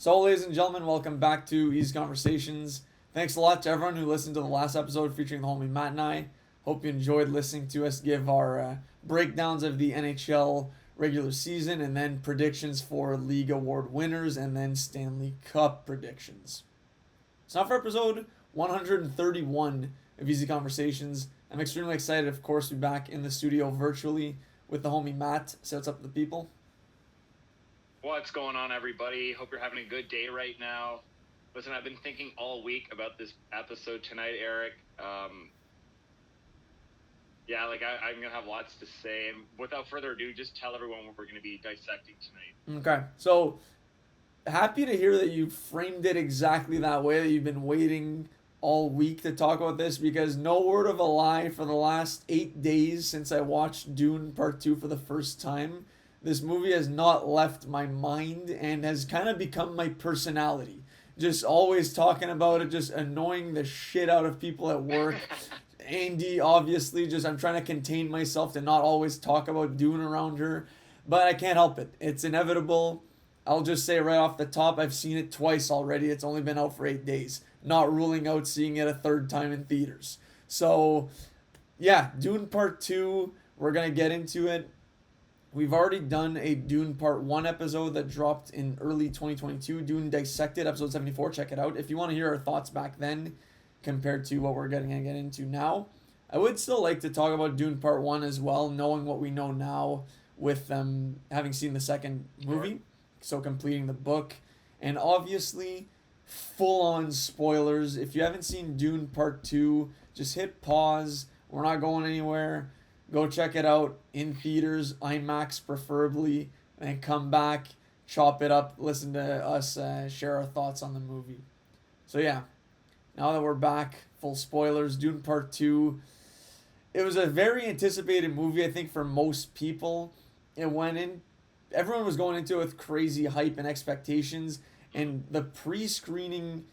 So, ladies and gentlemen, welcome back to Eazy Conversations. Thanks a lot to everyone who listened to the last episode featuring the homie Matt and I. Hope you enjoyed listening to us give our breakdowns of the NHL regular season and then predictions for league award winners and then Stanley Cup predictions. So, now for episode 131 of Eazy Conversations. I'm extremely excited, of course, to be back in the studio virtually with the homie Matt. Say what's up to the people. What's going on, everybody? Hope you're having a good day right now. Listen, I've been thinking all week about this episode tonight, Eric. I'm going to have lots to say. And without further ado, just tell everyone what we're going to be dissecting tonight. Okay, so happy to hear that you framed it exactly that way, that you've been waiting all week to talk about this, because no word of a lie, for the last 8 days since I watched Dune Part 2 for the first time, this movie has not left my mind and has kind of become my personality. Just always talking about it, just annoying the shit out of people at work. Andy, obviously, just I'm trying to contain myself to not always talk about Dune around her, but I can't help it. It's inevitable. I'll just say right off the top, I've seen it twice already. It's only been out for 8 days. Not ruling out seeing it a third time in theaters. So, yeah, Dune Part 2, we're going to get into it. We've already done a Dune Part 1 episode that dropped in early 2022. Dune Dissected, episode 74. Check it out. If you want to hear our thoughts back then compared to what we're going to get into now, I would still like to talk about Dune Part 1 as well, knowing what we know now with having seen the second movie. So completing the book. And obviously, full-on spoilers. If you haven't seen Dune Part 2, just hit pause. We're not going anywhere. Go check it out in theaters, IMAX preferably, and come back, chop it up, listen to us share our thoughts on the movie. So yeah, now that we're back, full spoilers, Dune Part 2. It was a very anticipated movie, I think, for most people. It went in, everyone was going into it with crazy hype and expectations, and the pre-screening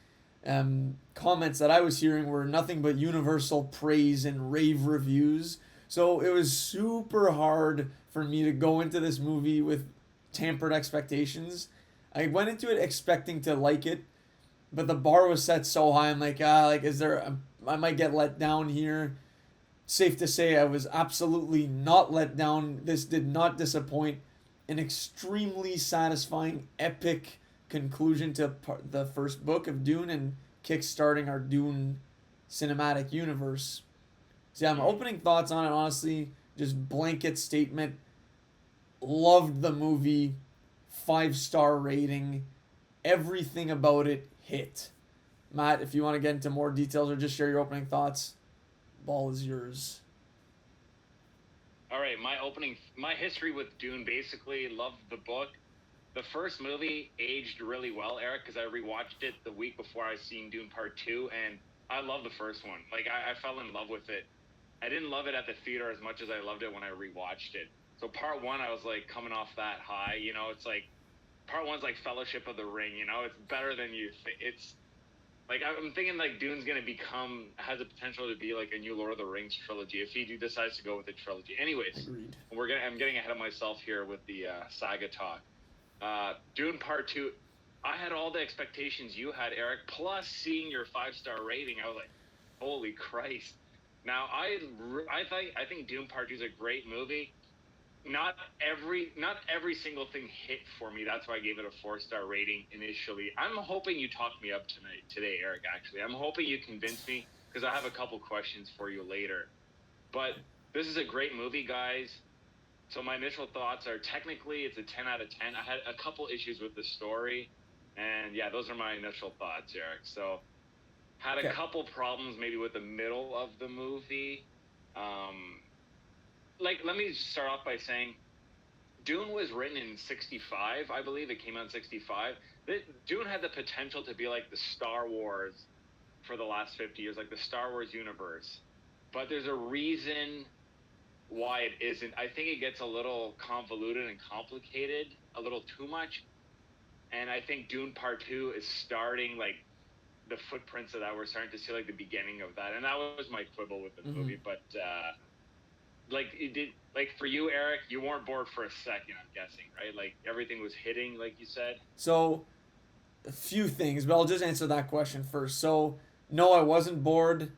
comments that I was hearing were nothing but universal praise and rave reviews. So it was super hard for me to go into this movie with tampered expectations. I went into it expecting to like it, but the bar was set so high. I'm like, I might get let down here. Safe to say, I was absolutely not let down. This did not disappoint. An extremely satisfying, epic conclusion to the first book of Dune and kickstarting our Dune Cinematic Universe. So yeah, my opening thoughts on it, honestly, just blanket statement. Loved the movie, 5-star rating, everything about it hit. Matt, if you want to get into more details or just share your opening thoughts, ball is yours. All right, my history with Dune, basically loved the book. The first movie aged really well, Eric, because I rewatched it the week before I seen Dune Part 2, and I love the first one. Like, I fell in love with it. I didn't love it at the theater as much as I loved it when I rewatched it. So Part 1, I was like coming off that high. It's like Part 1's like Fellowship of the Ring. It's better than you think. It's like I'm thinking like Dune's gonna has the potential to be like a new Lord of the Rings trilogy if he decides to go with the trilogy. Anyways, Agreed. I'm getting ahead of myself here with the saga talk. Dune Part 2, I had all the expectations you had, Eric. Plus, seeing your 5-star rating, I was like, holy Christ. Now, I think Dune Part 2 is a great movie. Not every single thing hit for me. That's why I gave it a 4-star rating initially. I'm hoping you talk me up today, Eric. Actually, I'm hoping you convince me because I have a couple questions for you later. But this is a great movie, guys. So my initial thoughts are technically it's a 10 out of 10. I had a couple issues with the story, and yeah, those are my initial thoughts, Eric. So had a couple problems maybe with the middle of the movie. Let me start off by saying Dune was written in 65, I believe. It came out in 65. Dune had the potential to be like the Star Wars for the last 50 years, like the Star Wars universe. But there's a reason why it isn't. I think it gets a little convoluted and complicated, a little too much. And I think Dune Part 2 is starting like the footprints of that. We're starting to see like the beginning of that. And that was my quibble with the movie. But for you, Eric, you weren't bored for a second, I'm guessing, right? Like everything was hitting, like you said. So a few things, but I'll just answer that question first. So, no, I wasn't bored.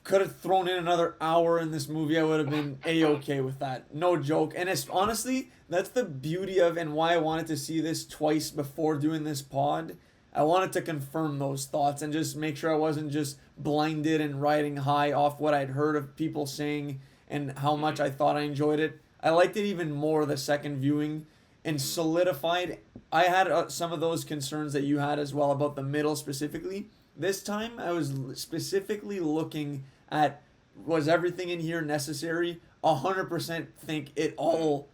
Could have thrown in another hour in this movie. I would have been a-okay with that. No joke. And it's honestly, that's the beauty of and why I wanted to see this twice before doing this pod. I wanted to confirm those thoughts and just make sure I wasn't just blinded and riding high off what I'd heard of people saying and how much I thought I enjoyed it. I liked it even more the second viewing and solidified. I had some of those concerns that you had as well about the middle specifically. This time I was specifically looking at was everything in here necessary? 100% think it all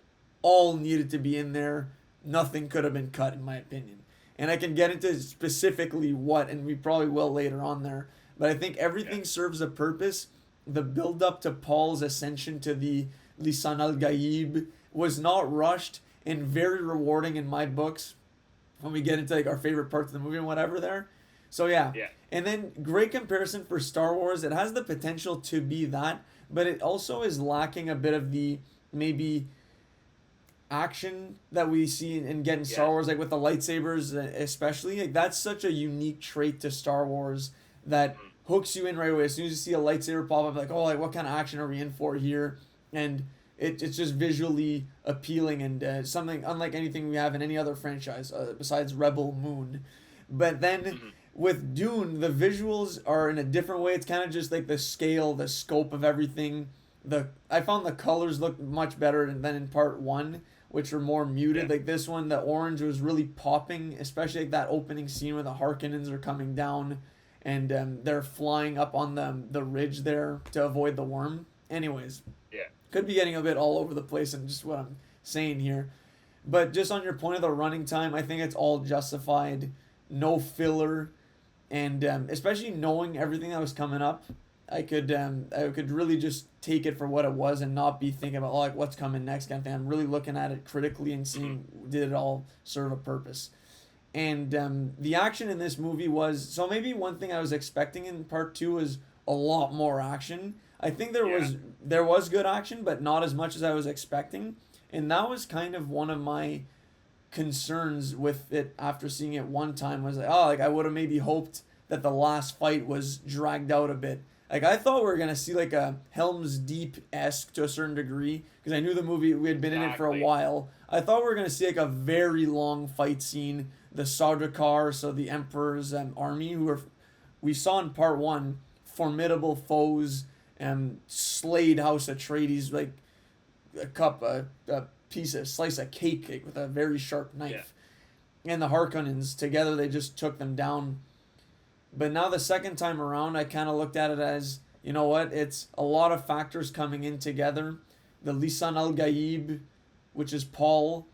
needed to be in there. Nothing could have been cut in my opinion. And I can get into specifically what, and we probably will later on there. But I think everything serves a purpose. The build up to Paul's ascension to the Lisan al Gaib was not rushed and very rewarding in my books when we get into like our favorite parts of the movie and whatever there. So yeah. And then great comparison for Star Wars. It has the potential to be that, but it also is lacking a bit of the maybe action that we see and get in Star Wars, like with the lightsabers especially. Like that's such a unique trait to Star Wars that hooks you in right away. As soon as you see a lightsaber pop up, like, oh, like what kind of action are we in for here? And it's just visually appealing and something unlike anything we have in any other franchise besides Rebel Moon. But then with Dune, the visuals are in a different way. It's kind of just like the scale, the scope of everything. I found the colors look much better than in part one, which were more muted. Like this one, the orange was really popping, especially like that opening scene where the Harkonnens are coming down and they're flying up on the ridge there to avoid the worm. Anyways, could be getting a bit all over the place and just what I'm saying here. But just on your point of the running time, I think it's all justified. No filler. And especially knowing everything that was coming up, I could really just take it for what it was and not be thinking about like what's coming next kind of thing. I'm really looking at it critically and seeing did it all serve a purpose. And the action in this movie was so maybe one thing I was expecting in part two was a lot more action. I think there was good action, but not as much as I was expecting, and that was kind of one of my concerns with it after seeing it one time was like, oh, like I would have maybe hoped that the last fight was dragged out a bit. Like I thought we were gonna see like a Helm's Deep-esque to a certain degree because I knew the movie we had been in it for a while. I thought we were gonna see like a very long fight scene. The Sardaukar, so the Emperor's army, we saw in part one, formidable foes and slayed House Atreides like a slice of cake with a very sharp knife. And the Harkonnens together, they just took them down. But now the second time around, I kind of looked at it as, you know what, it's a lot of factors coming in together. The Lisan al Gaib, which is Paul,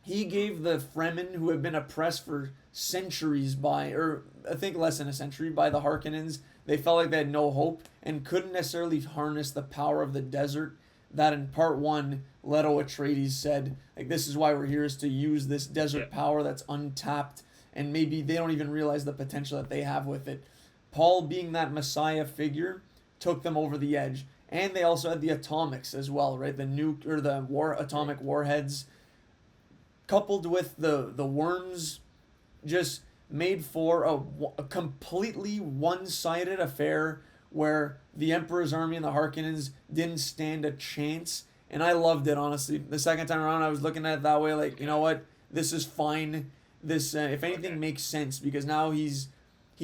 he gave the Fremen, who have been oppressed for centuries or I think less than a century, by the Harkonnens, they felt like they had no hope and couldn't necessarily harness the power of the desert. That in part one, Leto Atreides said, like, this is why we're here, is to use this desert power that's untapped, and maybe they don't even realize the potential that they have with it. Paul, being that messiah figure, took them over the edge. And they also had the atomics as well, right? The nuke or the atomic warheads, coupled with the worms, just made for a completely one-sided affair where the Emperor's army and the Harkonnens didn't stand a chance. And I loved it, honestly. The second time around, I was looking at it that way, like, you know what? This is fine. This, if anything, makes sense because now he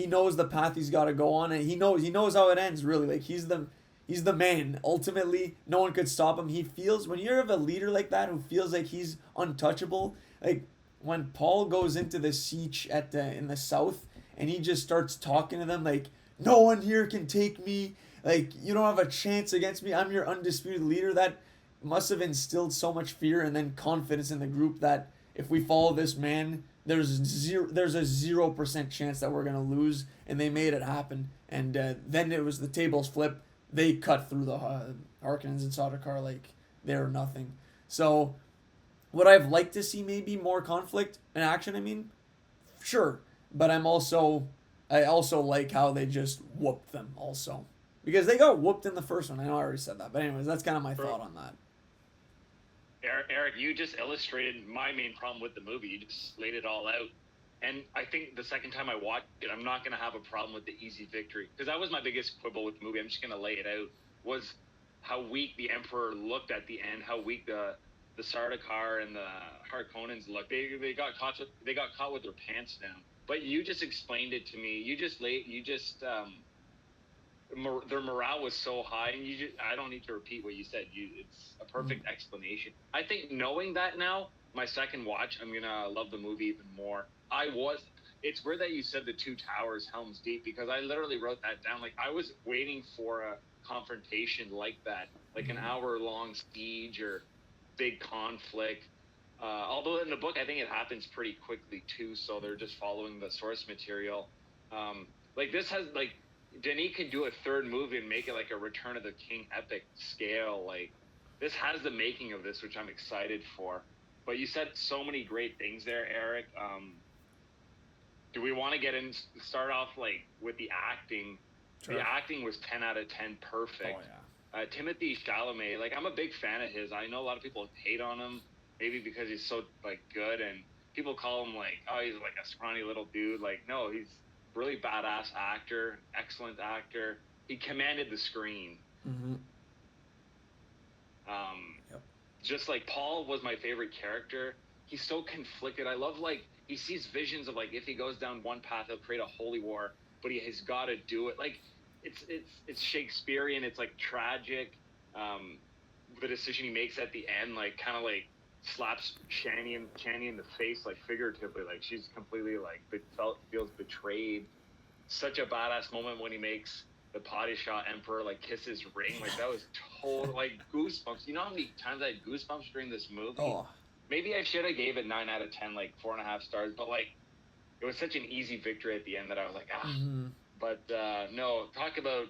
knows the path he's got to go on, and he knows how it ends. Really, like he's the man. Ultimately, no one could stop him. He feels when you have a leader like that who feels like he's untouchable. Like when Paul goes into the siege in the south, and he just starts talking to them like, no one here can take me. Like, you don't have a chance against me. I'm your undisputed leader. That must have instilled so much fear and then confidence in the group that if we follow this man, there's a 0% chance that we're gonna lose. And they made it happen. And then it was the tables flip. They cut through the Harkonnens and Sardaukar like they're nothing. So would I have liked to see maybe more conflict and action? I mean, sure, but I also like how they just whooped them also. Because they got whooped in the first one. I know I already said that. But anyways, that's kind of my thought on that. Eric, you just illustrated my main problem with the movie. You just laid it all out. And I think the second time I watched it, I'm not going to have a problem with the easy victory, because that was my biggest quibble with the movie. I'm just going to lay it out. Was how weak the Emperor looked at the end, how weak the Sardaukar and the Harkonnens looked. They got caught with their pants down. But you just explained it to me. Their morale was so high, and I don't need to repeat what you said. It's a perfect explanation. I think knowing that now, my second watch, I'm gonna love the movie even more. It's weird that you said the Two Towers, Helm's Deep, because I literally wrote that down. Like, I was waiting for a confrontation like that, like an hour-long siege or big conflict. Although in the book, I think it happens pretty quickly too, so they're just following the source material. Like, this has, like, Denis could do a third movie and make it like a Return of the King epic scale. Like, this has the making of this, which I'm excited for. But you said so many great things there, Eric. Do we want to start off like with the acting? Sure. The acting was 10 out of 10, perfect. Oh, yeah. Timothy Chalamet, like, I'm a big fan of his. I know a lot of people hate on him, maybe because he's so like good, and people call him like, oh, he's like a scrawny little dude. Like, no, he's really badass actor, excellent actor. He commanded the screen. Mm-hmm. Yep. Just like Paul was my favorite character. He's so conflicted. I love, like, he sees visions of, like, if he goes down one path, he'll create a holy war, but he has got to do it. Like, it's Shakespearean. It's like tragic. The decision he makes at the end, like, kind of like slaps Chani in the face, like, figuratively. Like, she's completely like feels betrayed. Such a badass moment when he makes the Padishah Emperor like kiss his ring. Like, that was total, like, goosebumps. You know how many times I had goosebumps during this movie? Oh. Maybe I should have gave it 9 out of 10, like 4.5 stars. But, like, it was such an easy victory at the end that I was like, ah. Mm-hmm. But no, talk about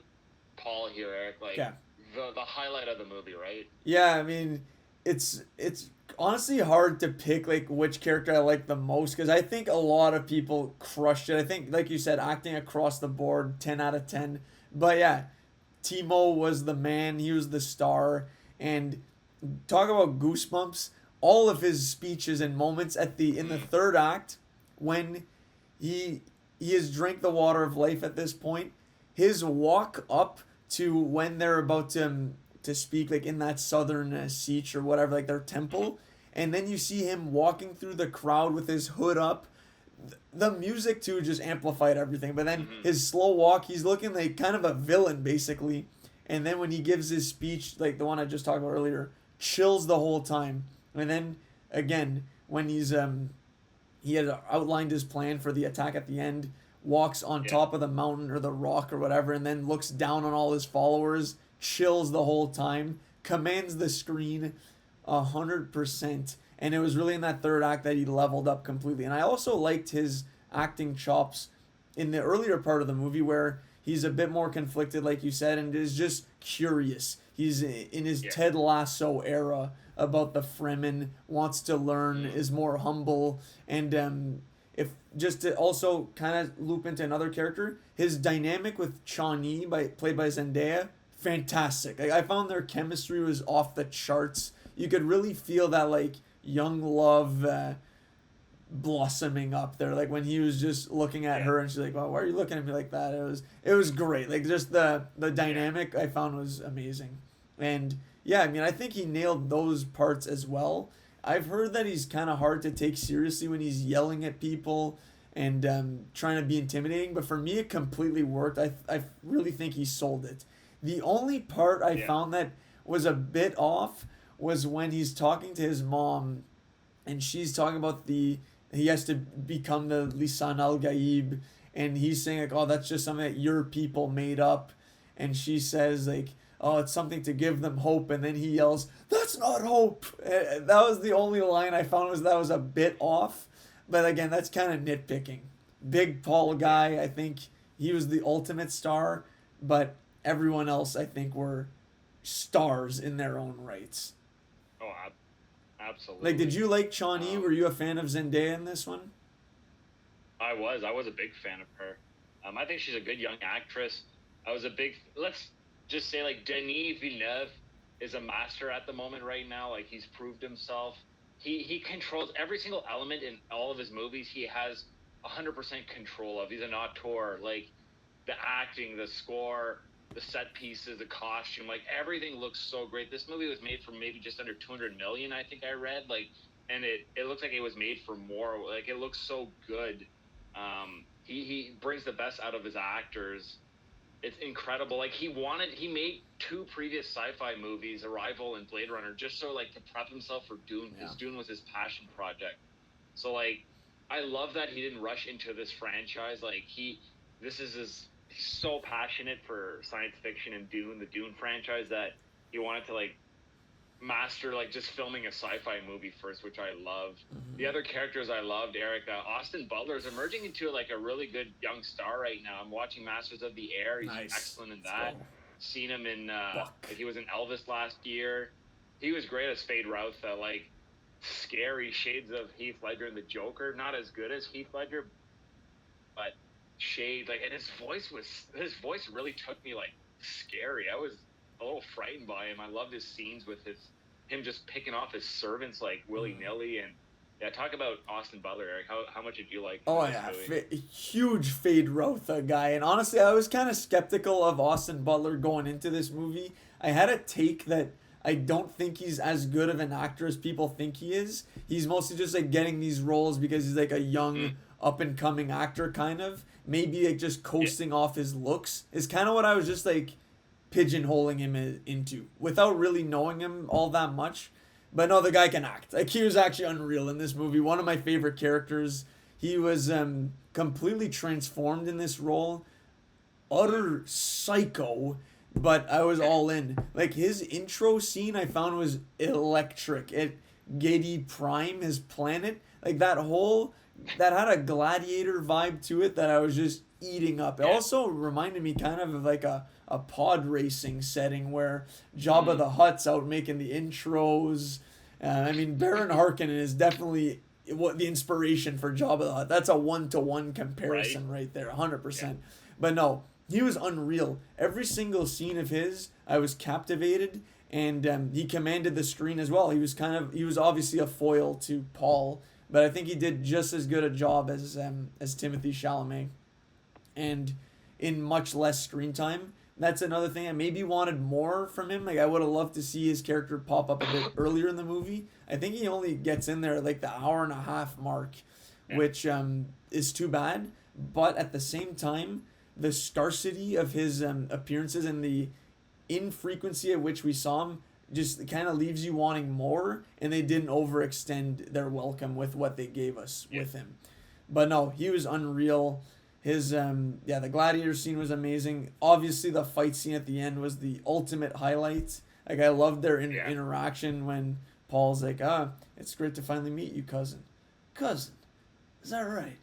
Paul here, Eric. Like, Yeah. the highlight of the movie, right? Yeah, I mean, it's honestly hard to pick like which character I like the most because I think a lot of people crushed it. I think, like you said, acting across the board, 10 out of 10. But yeah, Timo was the man. He was the star. And talk about goosebumps. All of his speeches and moments in the third act, when he he has drank the water of life at this point. His walk up to when they're about to speak, like in that southern siege or whatever, like their temple, and then you see him walking through the crowd with his hood up. The music too just amplified everything. But then his slow walk, he's looking like kind of a villain basically. And then when he gives his speech, like the one I just talked about earlier, chills the whole time. And then again, when he had outlined his plan for the attack at the end, walks on top of the mountain or the rock or whatever, and then looks down on all his followers, chills the whole time, commands the screen 100%. And it was really in that third act that he leveled up completely. And I also liked his acting chops in the earlier part of the movie where he's a bit more conflicted, like you said, and is just curious. He's in his Ted Lasso era about the Fremen, wants to learn, is more humble, and if just to also kind of loop into another character, his dynamic with Chani, played by Zendaya, fantastic. I found their chemistry was off the charts. You could really feel that like young love blossoming up there. Like when he was just looking at her and she's like, "Well, why are you looking at me like that?" It was great. Like just the dynamic I found was amazing. And yeah, I mean, I think he nailed those parts as well. I've heard that he's kind of hard to take seriously when he's yelling at people and trying to be intimidating, but for me it completely worked. I really think he sold it. The only part I found that was a bit off was when he's talking to his mom and she's talking about he has to become the Lisan al Gaib, and he's saying like, "Oh, that's just something that your people made up," and she says like, "Oh, it's something to give them hope," and then he yells, "That's not hope." That was the only line I found was a bit off, but again, that's kind of nitpicking. Big Paul guy, I think he was the ultimate star, but everyone else I think were stars in their own rights. Oh, absolutely. Like, did you like Chani? Were you a fan of Zendaya in this one? I was a big fan of her. I think she's a good young actress. Let's just say, like, Denis Villeneuve is a master at the moment right now. Like, he's proved himself. He controls every single element in all of his movies. He has 100% control of. He's an auteur. Like the acting, the score, the set pieces, the costume, like everything looks so great. This movie was made for maybe just under 200 million, I think I read. Like, and it looks like it was made for more. Like it looks so good. He brings the best out of his actors. It's incredible. Like he made two previous sci-fi movies, Arrival and Blade Runner, just so like to prep himself for Dune, because Dune was his passion project. So like, I love that he didn't rush into this franchise. Like he's so passionate for science fiction and Dune, the Dune franchise, that he wanted to like master like just filming a sci-fi movie first, which I love. The other characters I loved, Eric, Austin Butler is emerging into like a really good young star right now. I'm watching Masters of the Air. He's excellent in that. Seen him in like he was in Elvis last year. He was great as Fade Routha, like scary shades of Heath Ledger and the Joker. Not as good as Heath Ledger, but shade like, and his voice really took me like scary. I was a little frightened by him. I loved his scenes with him just picking off his servants like willy-nilly. And yeah, talk about Austin Butler, Eric. How much did you like huge Fade Routha guy. And honestly, I was kind of skeptical of Austin Butler going into this movie. I had a take that I don't think he's as good of an actor as people think he is. He's mostly just like getting these roles because he's like a young up and coming actor, kind of. Maybe like just coasting off his looks is kind of what I was just like pigeonholing him into without really knowing him all that much. But no, the guy can act. Like he was actually unreal in this movie. One of my favorite characters. He was completely transformed in this role. Utter psycho, but I was all in. Like his intro scene I found was electric. At Gedi Prime, his planet, like that had a gladiator vibe to it that I was just eating up. It also reminded me kind of like a pod racing setting where Jabba the Hutt's out making the intros. I mean, Baron Harkonnen is definitely what the inspiration for Jabba the Hutt. That's a 1-to-1 comparison right there, 100%. Yeah. But no, he was unreal. Every single scene of his, I was captivated, and he commanded the screen as well. He was obviously a foil to Paul, but I think he did just as good a job as Timothée Chalamet, and in much less screen time. That's another thing I maybe wanted more from him. Like I would have loved to see his character pop up a bit earlier in the movie. I think he only gets in there like the hour and a half mark, which is too bad. But at the same time, the scarcity of his appearances and the infrequency at which we saw him just kind of leaves you wanting more, and they didn't overextend their welcome with what they gave us with him. But no, he was unreal. His the gladiator scene was amazing. Obviously, the fight scene at the end was the ultimate highlight. Like I loved their interaction when Paul's like, it's great to finally meet you, cousin. Cousin, is that right?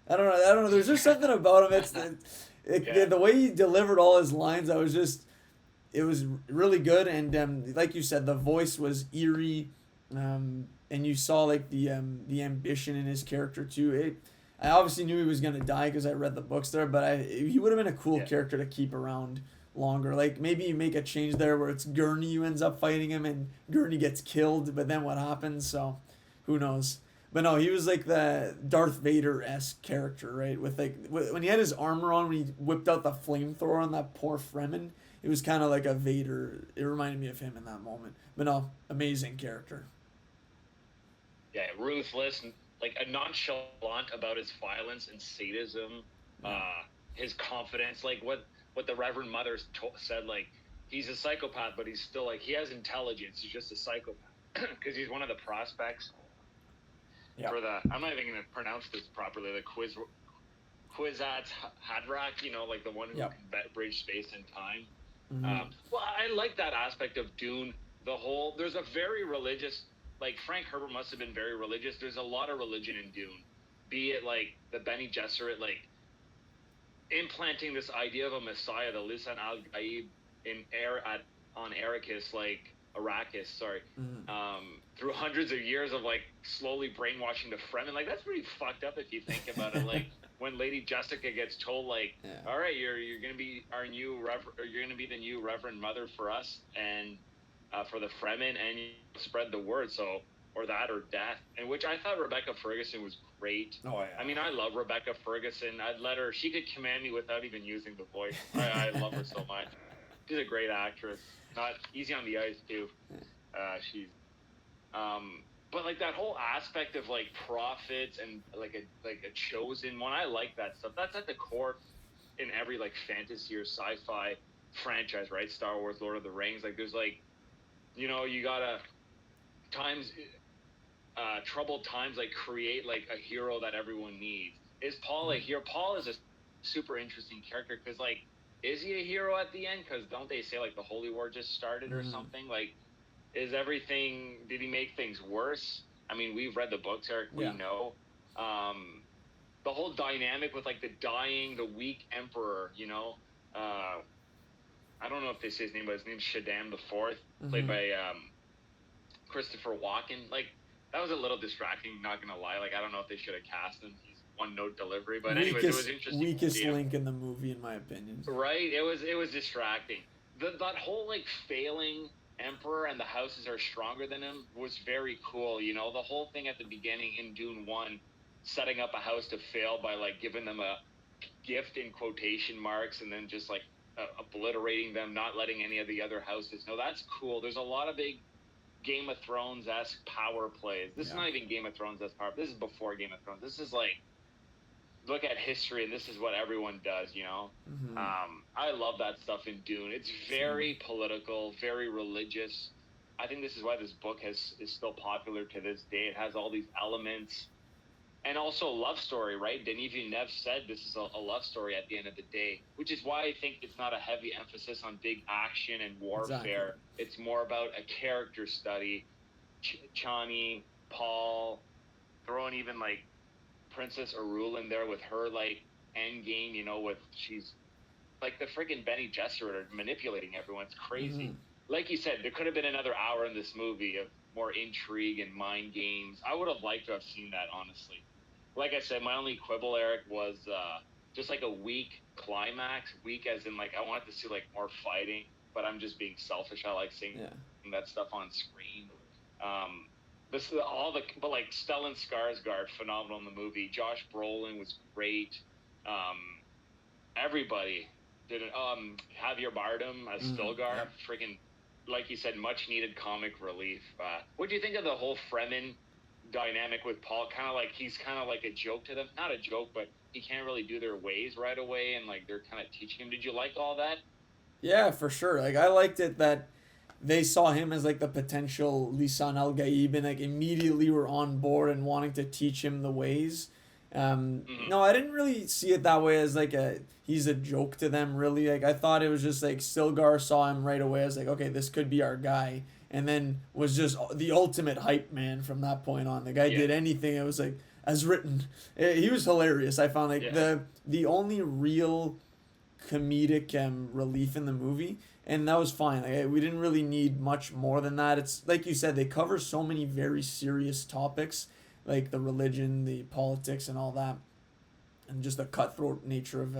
I don't know. There's just something about him. The way he delivered all his lines, it was really good. And like you said, the voice was eerie, and you saw like the ambition in his character too. I obviously knew he was going to die because I read the books there, but he would have been a cool character to keep around longer. Like, maybe you make a change there where it's Gurney who ends up fighting him and Gurney gets killed, but then what happens? So, who knows? But no, he was like the Darth Vader-esque character, right? With like, when he had his armor on, when he whipped out the flamethrower on that poor Fremen, it was kind of like a Vader. It reminded me of him in that moment. But no, amazing character. Yeah, ruthless, like a nonchalant about his violence and sadism, his confidence, like what the Reverend Mother said, like he's a psychopath, but he's still like he has intelligence. He's just a psychopath because he's one of the prospects for the. I'm not even gonna pronounce this properly. The Kwisatz Haderach, like the one who can bridge space and time. Well, I like that aspect of Dune. There's a very religious. Like, Frank Herbert must have been very religious. There's a lot of religion in Dune. Be it, like, the Bene Gesserit, like, implanting this idea of a messiah, the Lisan al-Gaib on Arrakis, like, through hundreds of years of, like, slowly brainwashing the Fremen. Like, that's pretty fucked up if you think about it. Like, when Lady Jessica gets told, like, all right, you're going to be you're going to be the new Reverend Mother for us, and for the Fremen, and you spread the word. So or that or death, and which I thought Rebecca Ferguson was great. Oh I mean, I love Rebecca Ferguson. I'd let her. She could command me without even using the voice. I love her so much. She's a great actress. Not easy on the ice too. She's but like that whole aspect of like prophets and like a chosen one. I like that stuff. That's at the core in every like fantasy or sci-fi franchise, right? Star Wars, Lord of the Rings. Like there's like, you gotta times troubled times like create like a hero that everyone needs. Is Paul a hero? Paul is a super interesting character because like, is he a hero at the end? Because don't they say like the Holy War just started or something? Like, is everything? Did he make things worse? I mean, we've read the books, Eric. We know. The whole dynamic with like the weak emperor. I don't know if they say his name, but his name's Shaddam the Fourth, played by Christopher Walken. Like, that was a little distracting, not gonna lie. Like, I don't know if they should have cast him. He's one note delivery, but anyways, it was interesting. Weakest link in the movie, in my opinion. Right? It was distracting. That whole like failing emperor and the houses are stronger than him was very cool. The whole thing at the beginning in Dune 1, setting up a house to fail by like giving them a gift in quotation marks and then just like obliterating them, not letting any of the other houses know. That's cool. There's a lot of big Game of Thrones-esque power plays. This is not even Game of Thrones-esque power. This is before Game of Thrones. This is like, look at history, and this is what everyone does, I love that stuff in Dune. It's very political, very religious. I think this is why this book is still popular to this day. It has all these elements. And also love story, right? Denis Villeneuve said this is a love story at the end of the day, which is why I think it's not a heavy emphasis on big action and warfare. Exactly. It's more about a character study. Chani, Paul, throwing even like Princess Arul in there with her like end game, with she's like the freaking Bene Gesserit manipulating everyone. It's crazy. Like you said, there could have been another hour in this movie of more intrigue and mind games. I would have liked to have seen that, honestly. Like I said, my only quibble, Eric, was just like a weak climax. Weak as in like I wanted to see like more fighting, but I'm just being selfish. I like seeing that stuff on screen. This is but like Stellan Skarsgård, phenomenal in the movie. Josh Brolin was great. Everybody did it. Javier Bardem as Stilgar, freaking, like you said, much needed comic relief. What do you think of the whole Fremen dynamic with Paul? He's kind of like a joke to them. Not a joke, but he can't really do their ways right away, and like they're kind of teaching him. Did you like all that? Yeah, for sure. Like I liked it that they saw him as like the potential Lisan Al Gaib and like immediately were on board and wanting to teach him the ways. No, I didn't really see it that way as like he's a joke to them, really. Like I thought it was just like Stilgar saw him right away as like, okay, this could be our guy, and then was just the ultimate hype man from that point on. The guy did anything. It was like as written. He was hilarious. I found like the only real comedic relief in the movie, and that was fine. Like, we didn't really need much more than that. It's like you said, they cover so many very serious topics, like the religion, the politics, and all that, and just the cutthroat nature of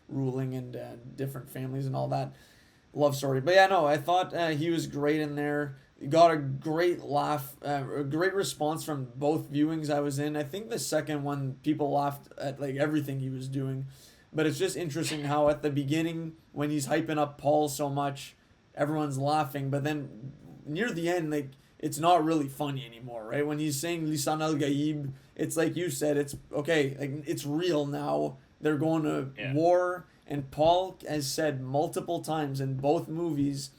ruling and different families and all that love story. But yeah, no, I thought he was great in there. Got a great laugh, a great response from both viewings I was in. I think the second one, people laughed at like everything he was doing. But it's just interesting how at the beginning, when he's hyping up Paul so much, everyone's laughing. But then near the end, like, it's not really funny anymore, right? When he's saying Lisan Al Gaib, it's like you said, it's okay, like it's real now. They're going to war, and Paul has said multiple times in both movies,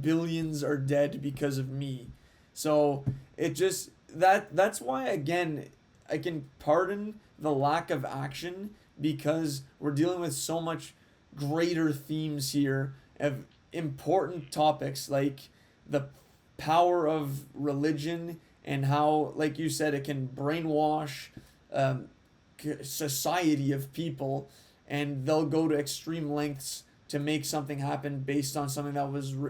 billions are dead because of me. So it just that's why, again, I can pardon the lack of action, because we're dealing with so much greater themes here of important topics like the power of religion and how, like you said, it can brainwash society of people, and they'll go to extreme lengths to make something happen based on something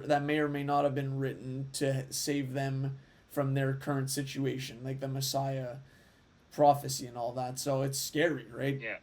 that may or may not have been written to save them from their current situation, like the Messiah prophecy and all that. So it's scary, right? Yeah.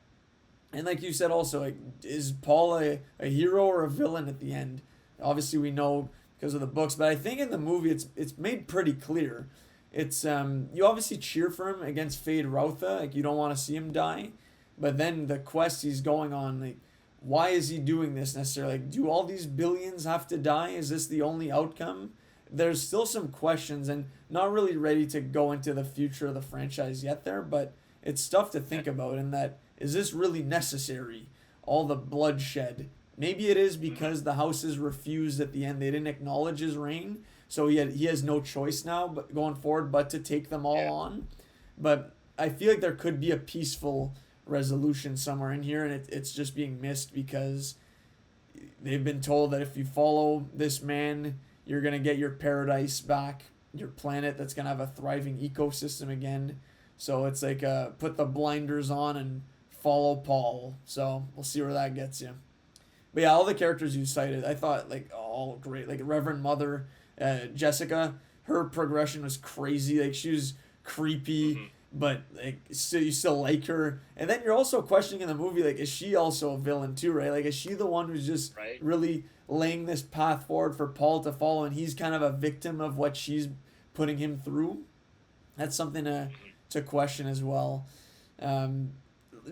And like you said also, like, is Paul a hero or a villain at the end? Obviously we know because of the books, but I think in the movie it's made pretty clear. it's you obviously cheer for him against Fade Routha, like you don't want to see him die, but then the quest he's going on, like why is he doing this necessarily? Like, do all these billions have to die? Is this the only outcome? There's still some questions, and not really ready to go into the future of the franchise yet there, but it's stuff to think about. In that, is this really necessary? All the bloodshed. Maybe it is because the houses refused at the end. They didn't acknowledge his reign, so he has no choice now, but going forward, but to take them all Yeah. on. But I feel like there could be a peaceful resolution somewhere in here, and it's just being missed because they've been told that if you follow this man, you're gonna get your paradise back, your planet that's gonna have a thriving ecosystem again. So it's like put the blinders on and follow Paul. So we'll see where that gets you. But yeah, all the characters you cited, I thought like all great. Like Reverend Mother, Jessica, her progression was crazy. Like she was creepy, Mm-hmm. but like still you still like her. And then you're also questioning in the movie like is she also a villain too, right? Like is she the one who's just Right. really laying this path forward for Paul to follow, and he's kind of a victim of what she's putting him through? That's something to question as well. Um,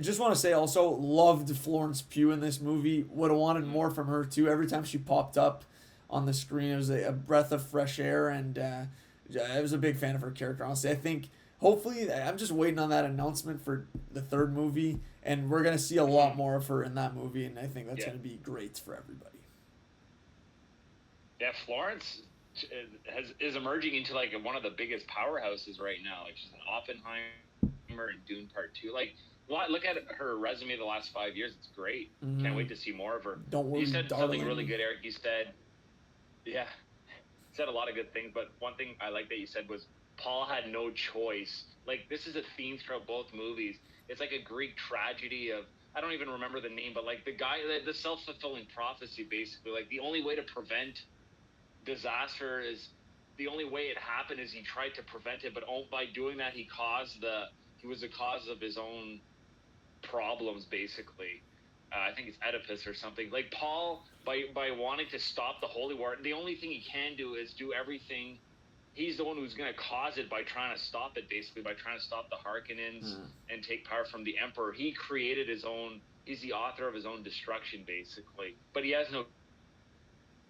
just want to say also loved Florence Pugh in this movie. Would have wanted more from her too. Every time she popped up on the screen, it was a breath of fresh air, and I was a big fan of her character. Honestly, I think hopefully I'm just waiting on that announcement for the third movie, and we're gonna see a lot more of her in that movie, and I think that's Yeah. gonna be great for everybody. Yeah, Florence is emerging into like one of the biggest powerhouses right now. Like she's an Oppenheimer and Dune Part Two. Like, look at her resume the last 5 years. It's great. Can't wait to see more of her. Don't worry, You said darling. something really good, Eric. You said, yeah, said a lot of good things. But one thing I like that you said was Paul had no choice. Like this is a theme throughout both movies. It's like a Greek tragedy of I don't even remember the name, but like the guy, the self-fulfilling prophecy, basically. Like the only way to prevent disaster is the only way it happened is he tried to prevent it, but by doing that he was the cause of his own problems basically. I think it's Oedipus or something. Like Paul, by wanting to stop the holy war, the only thing he can do is do everything. He's the one who's going to cause it by trying to stop it, basically by trying to stop the Harkonnens and take power from the Emperor. He created his own. He's the author of his own destruction, basically. But he has no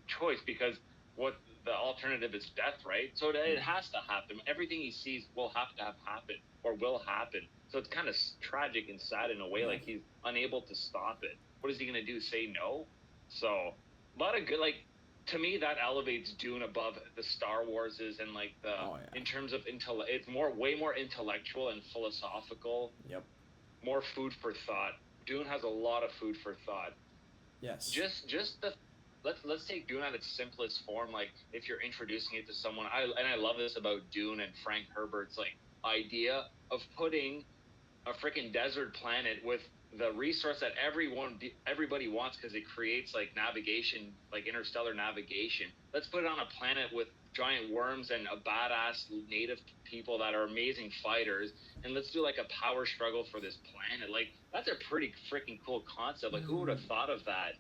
choice because what the alternative is death, right? So it has to happen. Everything he sees will have to have happened or will happen. So it's kind of tragic and sad in a way. Like he's unable to stop it. What is he going to do? Say no? So a lot of good, like, to me, that elevates Dune above the Star Warses and like in terms of it's way more intellectual and philosophical. Yep. More food for thought. Dune has a lot of food for thought. Yes. Just the let's take Dune at its simplest form. Like if you're introducing it to someone, I love this about Dune and Frank Herbert's like idea of putting a freaking desert planet with the resource that everybody wants because it creates like navigation, like interstellar navigation. Let's put it on a planet with giant worms and a badass native people that are amazing fighters, and let's do like a power struggle for this planet. Like that's a pretty freaking cool concept. Like who would have thought of that?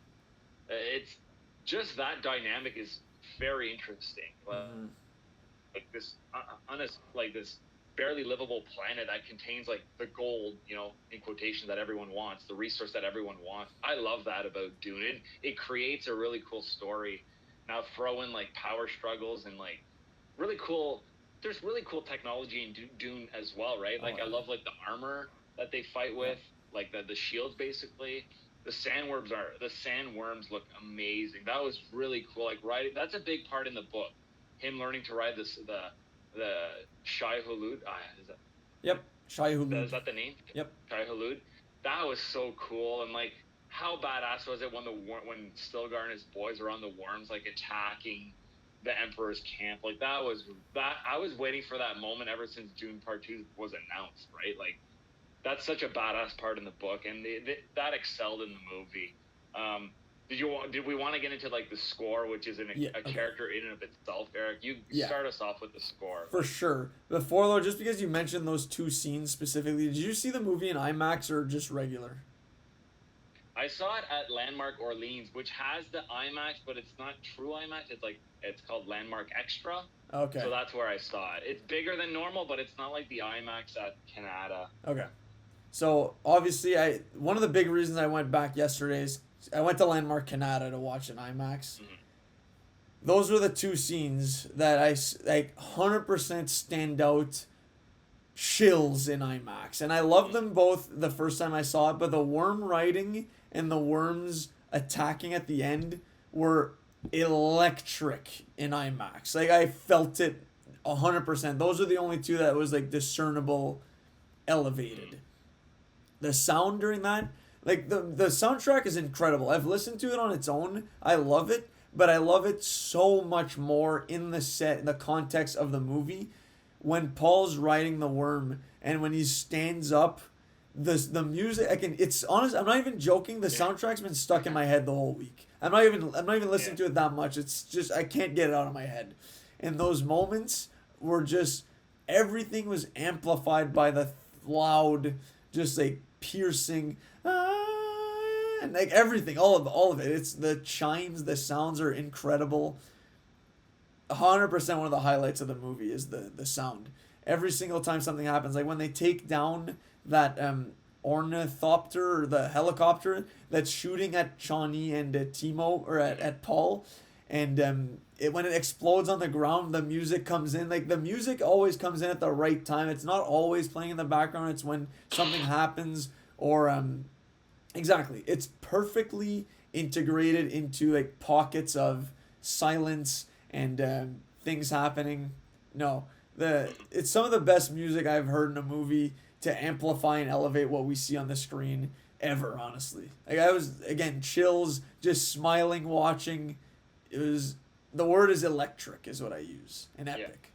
It's just that dynamic is very interesting. Like this like this barely livable planet that contains like the gold, in quotation, that everyone wants, the resource that everyone wants. I love that about Dune. It creates a really cool story. Now throw in like power struggles and like really cool. There's really cool technology in Dune as well, right? Like I love like the armor that they fight with, like the shields basically. The sandworms look amazing. That was really cool. Like that's a big part in the book. Him learning to ride the Shai Hulud. Is that? Yep. Shai Hulud. Is that the name? Yep. Shai Hulud. That was so cool, and like how badass was it when Stilgar and his boys are on the worms, like attacking the Emperor's camp? Like that. I was waiting for that moment ever since Dune Part 2 was announced, right? Like that's such a badass part in the book, and that excelled in the movie. Did we want to get into like the score, which is a character in and of itself, Eric? You start us off with the score. For sure. Before though, just because you mentioned those two scenes specifically, did you see the movie in IMAX or just regular? I saw it at Landmark Orleans, which has the IMAX, but it's not true IMAX. It's called Landmark Extra. Okay. So that's where I saw it. It's bigger than normal, but it's not like the IMAX at Canada. Okay. So obviously, I one of the big reasons I went back yesterday is I went to Landmark Canada to watch an IMAX. Mhm. Those were the two scenes that I like 100% stand out chills in IMAX. And I loved them both the first time I saw it, but the worm riding and the worms attacking at the end were electric in IMAX. Like I felt it 100%. Those are the only two that was like discernible elevated. The sound during that, like the soundtrack is incredible. I've listened to it on its own. I love it, but I love it so much more in the context of the movie when Paul's riding the worm and when he stands up, the music it's honest. I'm not even joking. The soundtrack's been stuck in my head the whole week. I'm not even listening to it that much. It's just I can't get it out of my head. And those moments were just everything was amplified by the loud, just like piercing, and like everything, all of it. It's the chimes, the sounds are incredible. 100% one of the highlights of the movie is the sound. Every single time something happens, like when they take down that ornithopter or the helicopter that's shooting at Shawnee and Timo or at Paul, and when it explodes on the ground, the music comes in. Like the music always comes in at the right time. It's not always playing in the background. It's when something happens or exactly. It's perfectly integrated into like pockets of silence and things happening. No, it's some of the best music I've heard in a movie to amplify and elevate what we see on the screen ever. Honestly, like I was again chills, just smiling watching. It was the word is electric is what I use and epic.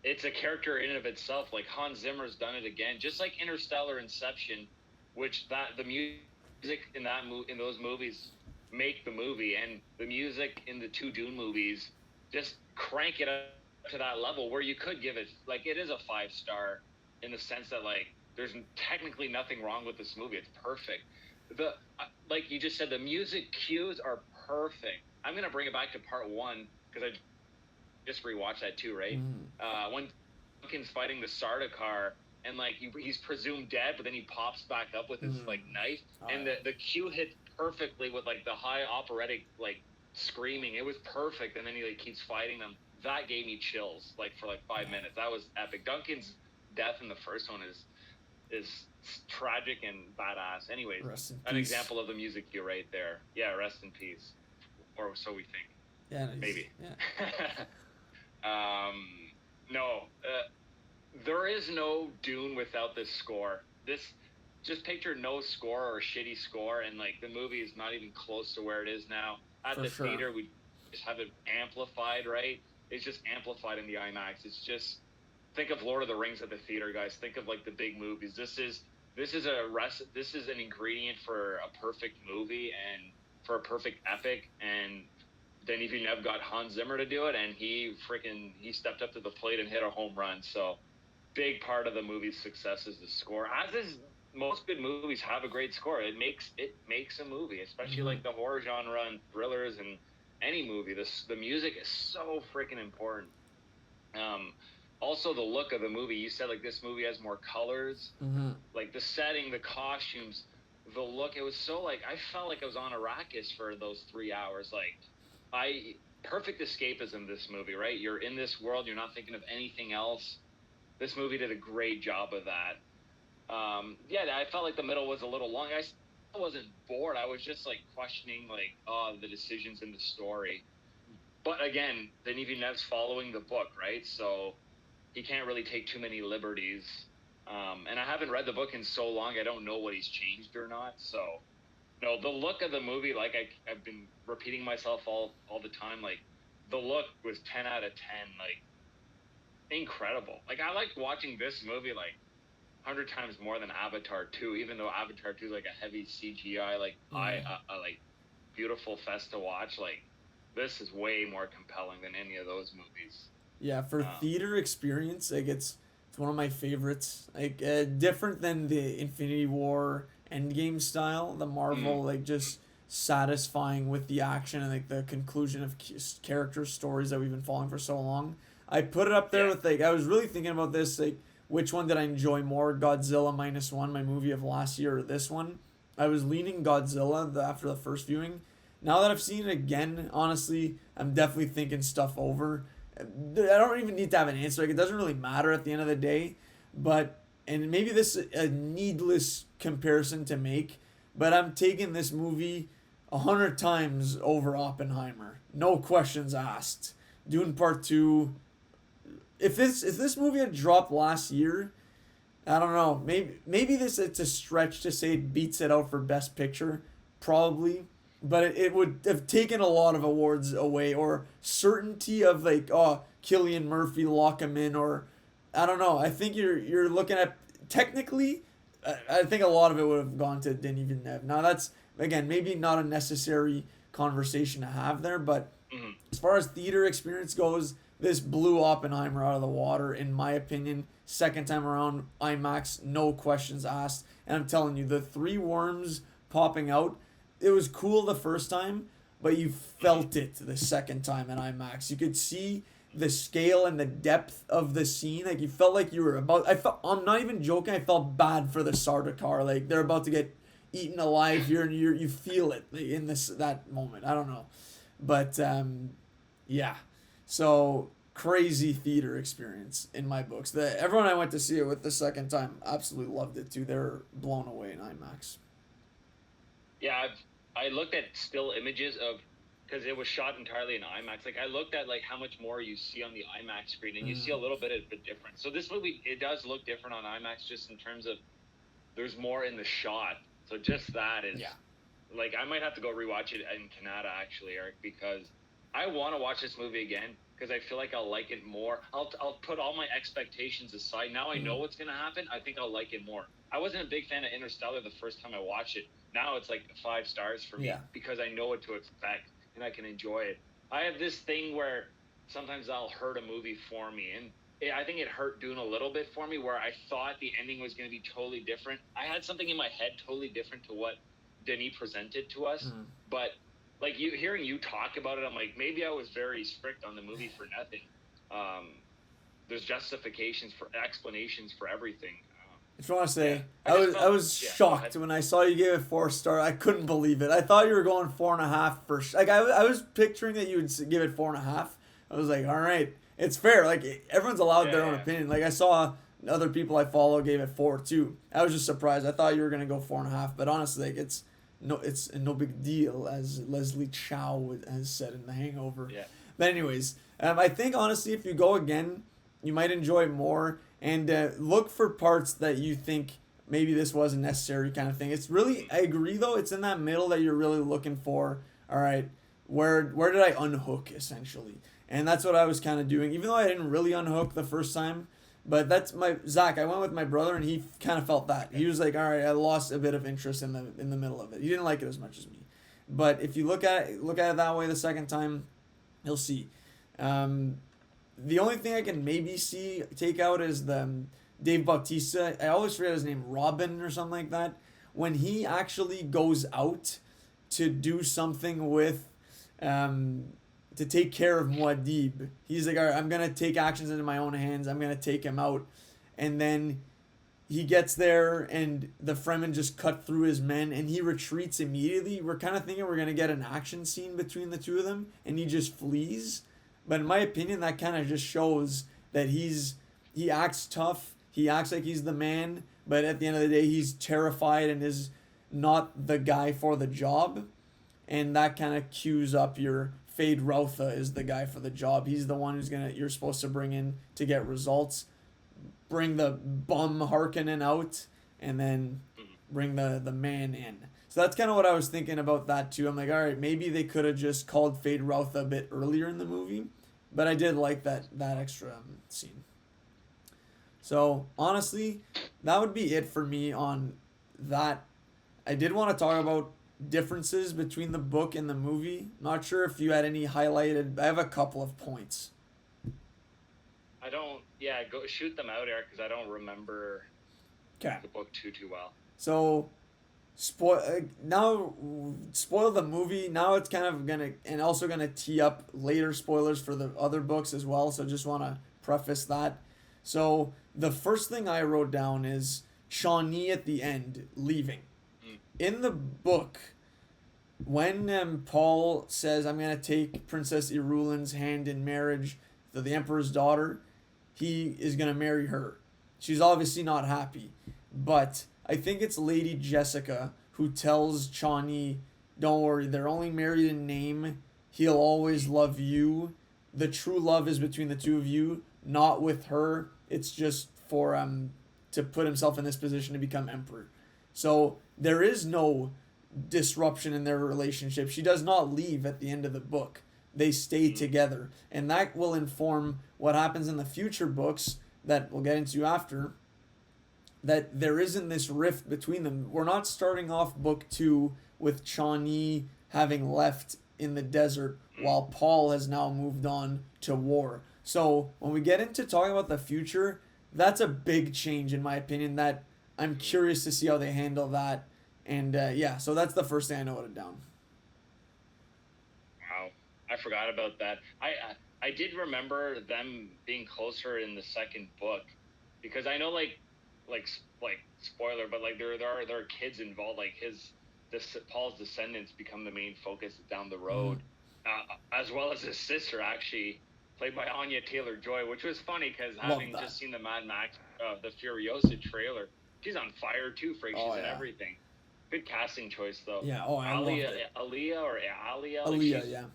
It's a character in and of itself. Like Hans Zimmer's done it again, just like Interstellar, Inception, which that the music in in those movies make the movie, and the music in the two Dune movies just crank it up to that level where you could give it like it is a 5-star in the sense that like there's technically nothing wrong with this movie. It's perfect. The like you just said, the music cues are perfect. I'm gonna bring it back to part one because I just rewatched that too, right? When Duncan's fighting the Sardaukar and like he's presumed dead, but then he pops back up with his like knife, and the cue hit perfectly with like the high operatic like screaming. It was perfect, and then he like keeps fighting them. That gave me chills like for like 5 minutes. That was epic. Duncan's death in the first one is tragic and badass. Anyways, an example of the music cue right there. Yeah, rest in peace, or so we think. Yeah, maybe. Yeah. No, there is no Dune without this score. This, just picture no score or shitty score, and like the movie is not even close to where it is now. At the theater, we just have it amplified, right? It's just amplified in the IMAX. It's just think of Lord of the Rings at the theater, guys. Think of like the big movies. This is an ingredient for a perfect movie and for a perfect epic, and Denis Villeneuve got Hans Zimmer to do it, and he stepped up to the plate and hit a home run. So, big part of the movie's success is the score. As is most good movies have a great score. It makes a movie, especially like the horror genre and thrillers and any movie. The music is so freaking important. Also the look of the movie. You said like this movie has more colors, like the setting, the costumes, the look. It was so like I felt like I was on Arrakis for those 3 hours. Like perfect escapism. This movie, right? You're in this world. You're not thinking of anything else. This movie did a great job of that. I felt like the middle was a little long. I still wasn't bored. I was just like questioning like the decisions in the story. But again, Denis Villeneuve's following the book, right? So he can't really take too many liberties. And I haven't read the book in so long, I don't know what he's changed or not. So, no, the look of the movie, like I've been repeating myself all the time, like the look was 10 out of 10, like incredible. Like I liked watching this movie like 100 times more than Avatar 2, even though Avatar 2 is like a heavy CGI, like I like beautiful fest to watch. Like this is way more compelling than any of those movies. Yeah, for theater experience, like it's one of my favorites. Like different than the Infinity War Endgame style, the Marvel like just satisfying with the action and like the conclusion of character stories that we've been following for so long. I put it up there Yeah. with like I was really thinking about this like which one did I enjoy more, Godzilla -1, my movie of last year, or this one? I was leaning Godzilla after the first viewing. Now that I've seen it again, honestly, I'm definitely thinking stuff over. I don't even need to have an answer. Like it doesn't really matter at the end of the day. But and maybe this is a needless comparison to make, but I'm taking this movie 100 times over Oppenheimer. No questions asked. Dune Part Two. If this movie had dropped last year, I don't know. Maybe this it's a stretch to say it beats it out for Best Picture, probably, but it would have taken a lot of awards away or certainty of like Cillian Murphy lock him in or I don't know. I think you're looking at technically. I think a lot of it would have gone to Denis Villeneuve. Now that's again maybe not a necessary conversation to have there, but as far as theater experience goes, this blew Oppenheimer out of the water, in my opinion. Second time around, IMAX, no questions asked. And I'm telling you, the three worms popping out, it was cool the first time, but you felt it the second time in IMAX. You could see the scale and the depth of the scene. Like you felt like you were about. I'm not even joking. I felt bad for the Sardaukar. Like they're about to get eaten alive here, and you feel it in that moment. I don't know, but yeah. So crazy theater experience in my books. Everyone I went to see it with the second time absolutely loved it too. They're blown away in IMAX. Yeah, I looked at still images of because it was shot entirely in IMAX. Like I looked at like how much more you see on the IMAX screen, and you see a little bit of a difference. So this movie it does look different on IMAX just in terms of there's more in the shot. So just that is like I might have to go rewatch it in Canada actually, Eric, because I want to watch this movie again because I feel like I'll like it more. I'll put all my expectations aside. Now I know what's gonna happen. I think I'll like it more. I wasn't a big fan of Interstellar the first time I watched it. Now it's like 5 stars for me because I know what to expect and I can enjoy it. I have this thing where sometimes I'll hurt a movie for me, and I think it hurt Dune a little bit for me where I thought the ending was going to be totally different. I had something in my head totally different to what Denis presented to us, but like hearing you talk about it, I'm like, maybe I was very strict on the movie for nothing. There's justifications for explanations for everything. I just want to say, I was shocked when I saw you gave it 4 star. I couldn't believe it. I thought you were going 4.5 for like I was picturing that you would give it 4.5. I was like, all right, it's fair. Like everyone's allowed their own opinion. Like I saw other people I follow gave it 4 too. I was just surprised. I thought you were gonna go 4.5, but honestly, like it's no big deal, as Leslie Chow has said in The Hangover. Yeah. But anyways, I think honestly, if you go again, you might enjoy it more. And look for parts that you think maybe this wasn't necessary kind of thing. It's really, I agree though, it's in that middle that you're really looking for, all right, where did I unhook essentially? And that's what I was kind of doing, even though I didn't really unhook the first time. But that's Zach, I went with my brother and he kind of felt that. He was like, all right, I lost a bit of interest in the middle of it. He didn't like it as much as me. But if you look at it that way the second time, you'll see. The only thing I can maybe take out is the Dave Bautista. I always forget his name, Robin or something like that. When he actually goes out to do something with, to take care of Muad'Dib, he's like, all right, I'm gonna take actions into my own hands. I'm gonna take him out, and then he gets there and the Fremen just cut through his men and he retreats immediately. We're kind of thinking we're gonna get an action scene between the two of them, and he just flees. But in my opinion, that kind of just shows that he acts tough. He acts like he's the man, but at the end of the day, he's terrified and is not the guy for the job. And that kind of cues up your Fade Routha is the guy for the job. He's the one you're supposed to bring in to get results. Bring the bum Harkonnen out, and then bring the man in. So that's kind of what I was thinking about that too. I'm like, all right, maybe they could have just called Fade Routha a bit earlier in the movie, but I did like that extra scene. So honestly, that would be it for me on that. I did want to talk about differences between the book and the movie. Not sure if you had any highlighted. I have a couple of points. I don't. Yeah, go shoot them out, Eric, because I don't remember the book too well. So spoil the movie. Now it's kind of gonna, and also gonna tee up later spoilers for the other books as well. So just want to preface that. So the first thing I wrote down is Shawnee at the end leaving. Mm. In the book, when Paul says, "I'm gonna take Princess Irulan's hand in marriage to the Emperor's daughter," he is gonna marry her. She's obviously not happy, but I think it's Lady Jessica who tells Shawnee, "Don't worry, they're only married in name. He'll always love you. The true love is between the two of you, not with her. It's just for to put himself in this position to become emperor." So there is no disruption in their relationship. She does not leave at the end of the book. They stay together, and that will inform what happens in the future books that we'll get into after. That there isn't this rift between them. We're not starting off book 2 with Shawnee having left in the desert while Paul has now moved on to war. So when we get into talking about the future, that's a big change in my opinion that I'm curious to see how they handle that. And yeah, so that's the first thing I noted down. Wow, I forgot about that. I did remember them being closer in the second book, because I know like spoiler, but like there are kids involved. Like Paul's descendants become the main focus down the road, as well as his sister actually played by Anya Taylor-Joy, which was funny because having just seen the Mad Max, the Furiosa trailer, she's on fire too, freak. She's in everything. Good casting choice though. Yeah. Oh, I loved it. Aaliyah or Alia. Aaliyah, yeah.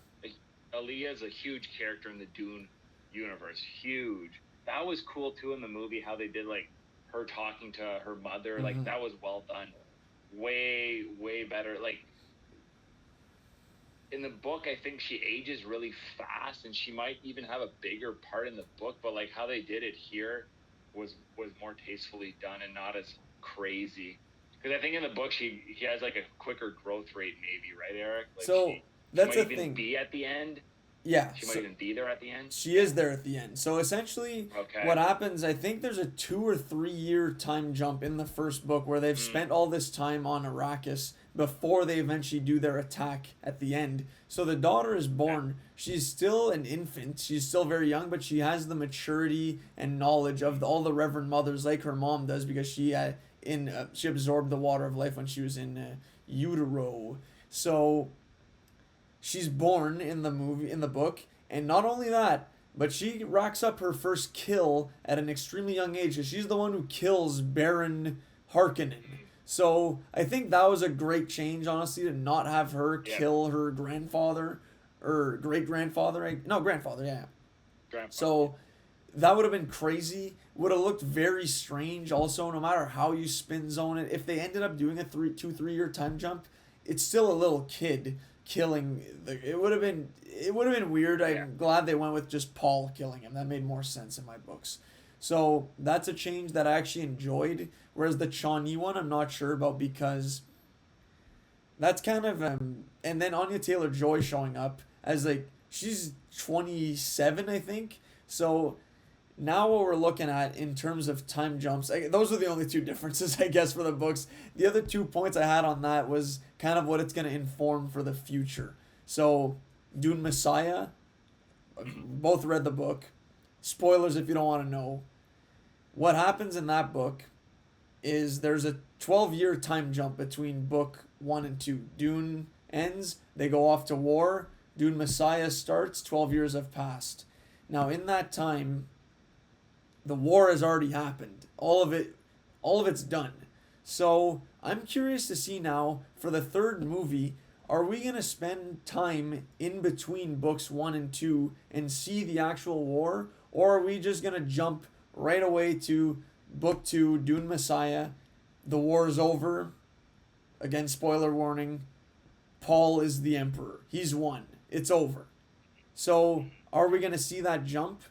Aaliyah is a huge character in the Dune universe. Huge. That was cool too in the movie, how they did like her talking to her mother. Like that was well done. Way better. Like in the book, I think she ages really fast, and she might even have a bigger part in the book. But like how they did it here was more tastefully done and not as crazy. Because I think in the book he has like a quicker growth rate, maybe, right, Eric? Like so that's she a might thing. Even be at the end. Yeah. She might even be there at the end. She is there at the end. So essentially, what happens, I think there's a 2 or 3 year time jump in the first book where they've spent all this time on Arrakis before they eventually do their attack at the end. So the daughter is born. She's still an infant. She's still very young, but she has the maturity and knowledge of all the Reverend Mothers, like her mom does, because she absorbed the water of life when she was in utero. So she's born in the book, and not only that, but she racks up her first kill at an extremely young age, because she's the one who kills Baron Harkonnen. So I think that was a great change, honestly, to not have her kill her grandfather or great grandfather. No, grandfather, yeah. Grandfather. So that would have been crazy. Would have looked very strange. Also, no matter how you spin zone it, if they ended up doing a 3 year time jump, it's still a little kid killing. It would have been weird. I'm glad they went with just Paul killing him. That made more sense in my books. So that's a change that I actually enjoyed. Whereas the Shawnee one, I'm not sure about, because that's kind of and then Anya Taylor-Joy showing up as like she's 27, I think. So now what we're looking at in terms of time jumps, those are the only two differences, I guess, for the books. The other 2 points I had on that was kind of what it's going to inform for the future. So Dune Messiah, both read the book. Spoilers if you don't want to know. What happens in that book is there's a 12-year time jump between book 1 and 2. Dune ends, they go off to war. Dune Messiah starts, 12 years have passed. Now in that time, the war has already happened. All of it's done. So I'm curious to see now for the third movie, are we going to spend time in between books 1 and 2 and see the actual war? Or are we just going to jump right away to book 2, Dune Messiah? The war is over. Again, spoiler warning. Paul is the emperor. He's won. It's over. So are we going to see that jump?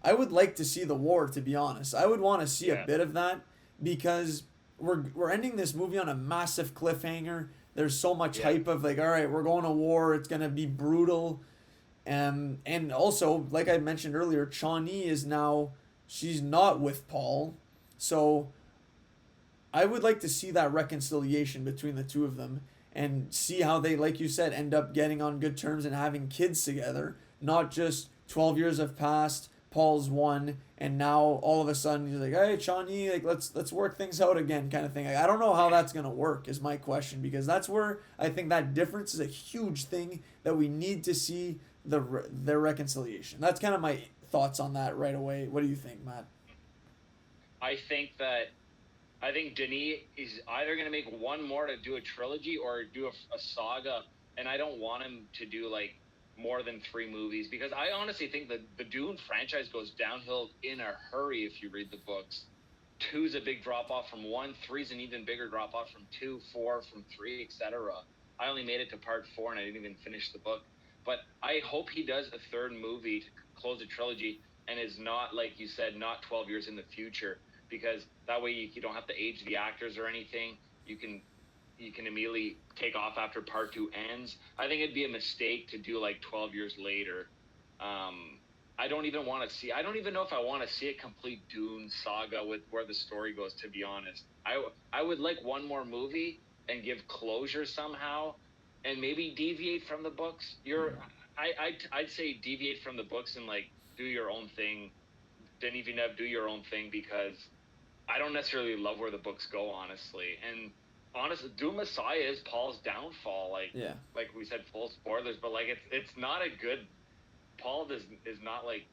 I would like to see the war, to be honest. I would want to see a bit of that, because we're ending this movie on a massive cliffhanger. There's so much hype of like, all right, we're going to war. It's going to be brutal. And also, like I mentioned earlier, Shawnee is now, she's not with Paul. So I would like to see that reconciliation between the two of them and see how they, like you said, end up getting on good terms and having kids together. Not just 12 years have passed, Paul's won, and now all of a sudden he's like, hey, Shawnee, like let's work things out again, kind of thing. Like, I don't know how that's gonna work, is my question, because that's where I think that difference is a huge thing that we need to see their reconciliation. That's kind of my thoughts on that right away. What do you think, Matt? I think that I think Denis is either going to make one more to do a trilogy or do a saga, and I don't want him to do like more than 3 movies because I honestly think that the Dune franchise goes downhill in a hurry if you read the books. Two's a big drop off from one, three's an even bigger drop off from two, four from three, etc. I only made it to part 4 and I didn't even finish the book. But I hope he does a third movie to close a trilogy and is not, like you said, not 12 years in the future because that way you don't have to age the actors or anything. You can immediately take off after part 2 ends. I think it'd be a mistake to do like 12 years later. I don't even want to see. I don't even know if I want to see a complete Dune saga with where the story goes. To be honest, I would like one more movie and give closure somehow, and maybe deviate from the books. I'd say deviate from the books and like do your own thing. Denis Villeneuve, do your own thing because I don't necessarily love where the books go, honestly. And honestly, Doom Messiah is Paul's downfall. Yeah. Like we said, full spoilers, but like it's not a good. Paul is not like,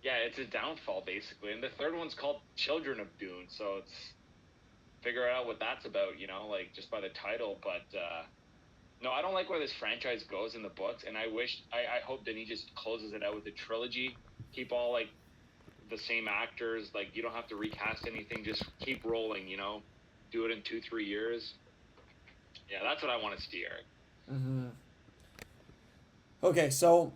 yeah, it's his downfall basically. And the third one's called Children of Dune, so it's figure out what that's about, like just by the title. But no, I don't like where this franchise goes in the books, and I hope Denis just closes it out with a trilogy. Keep all like the same actors. Like you don't have to recast anything. Just keep rolling. Do it in 2-3 years. Yeah, that's what I want to see, Eric. Mm-hmm. Okay, so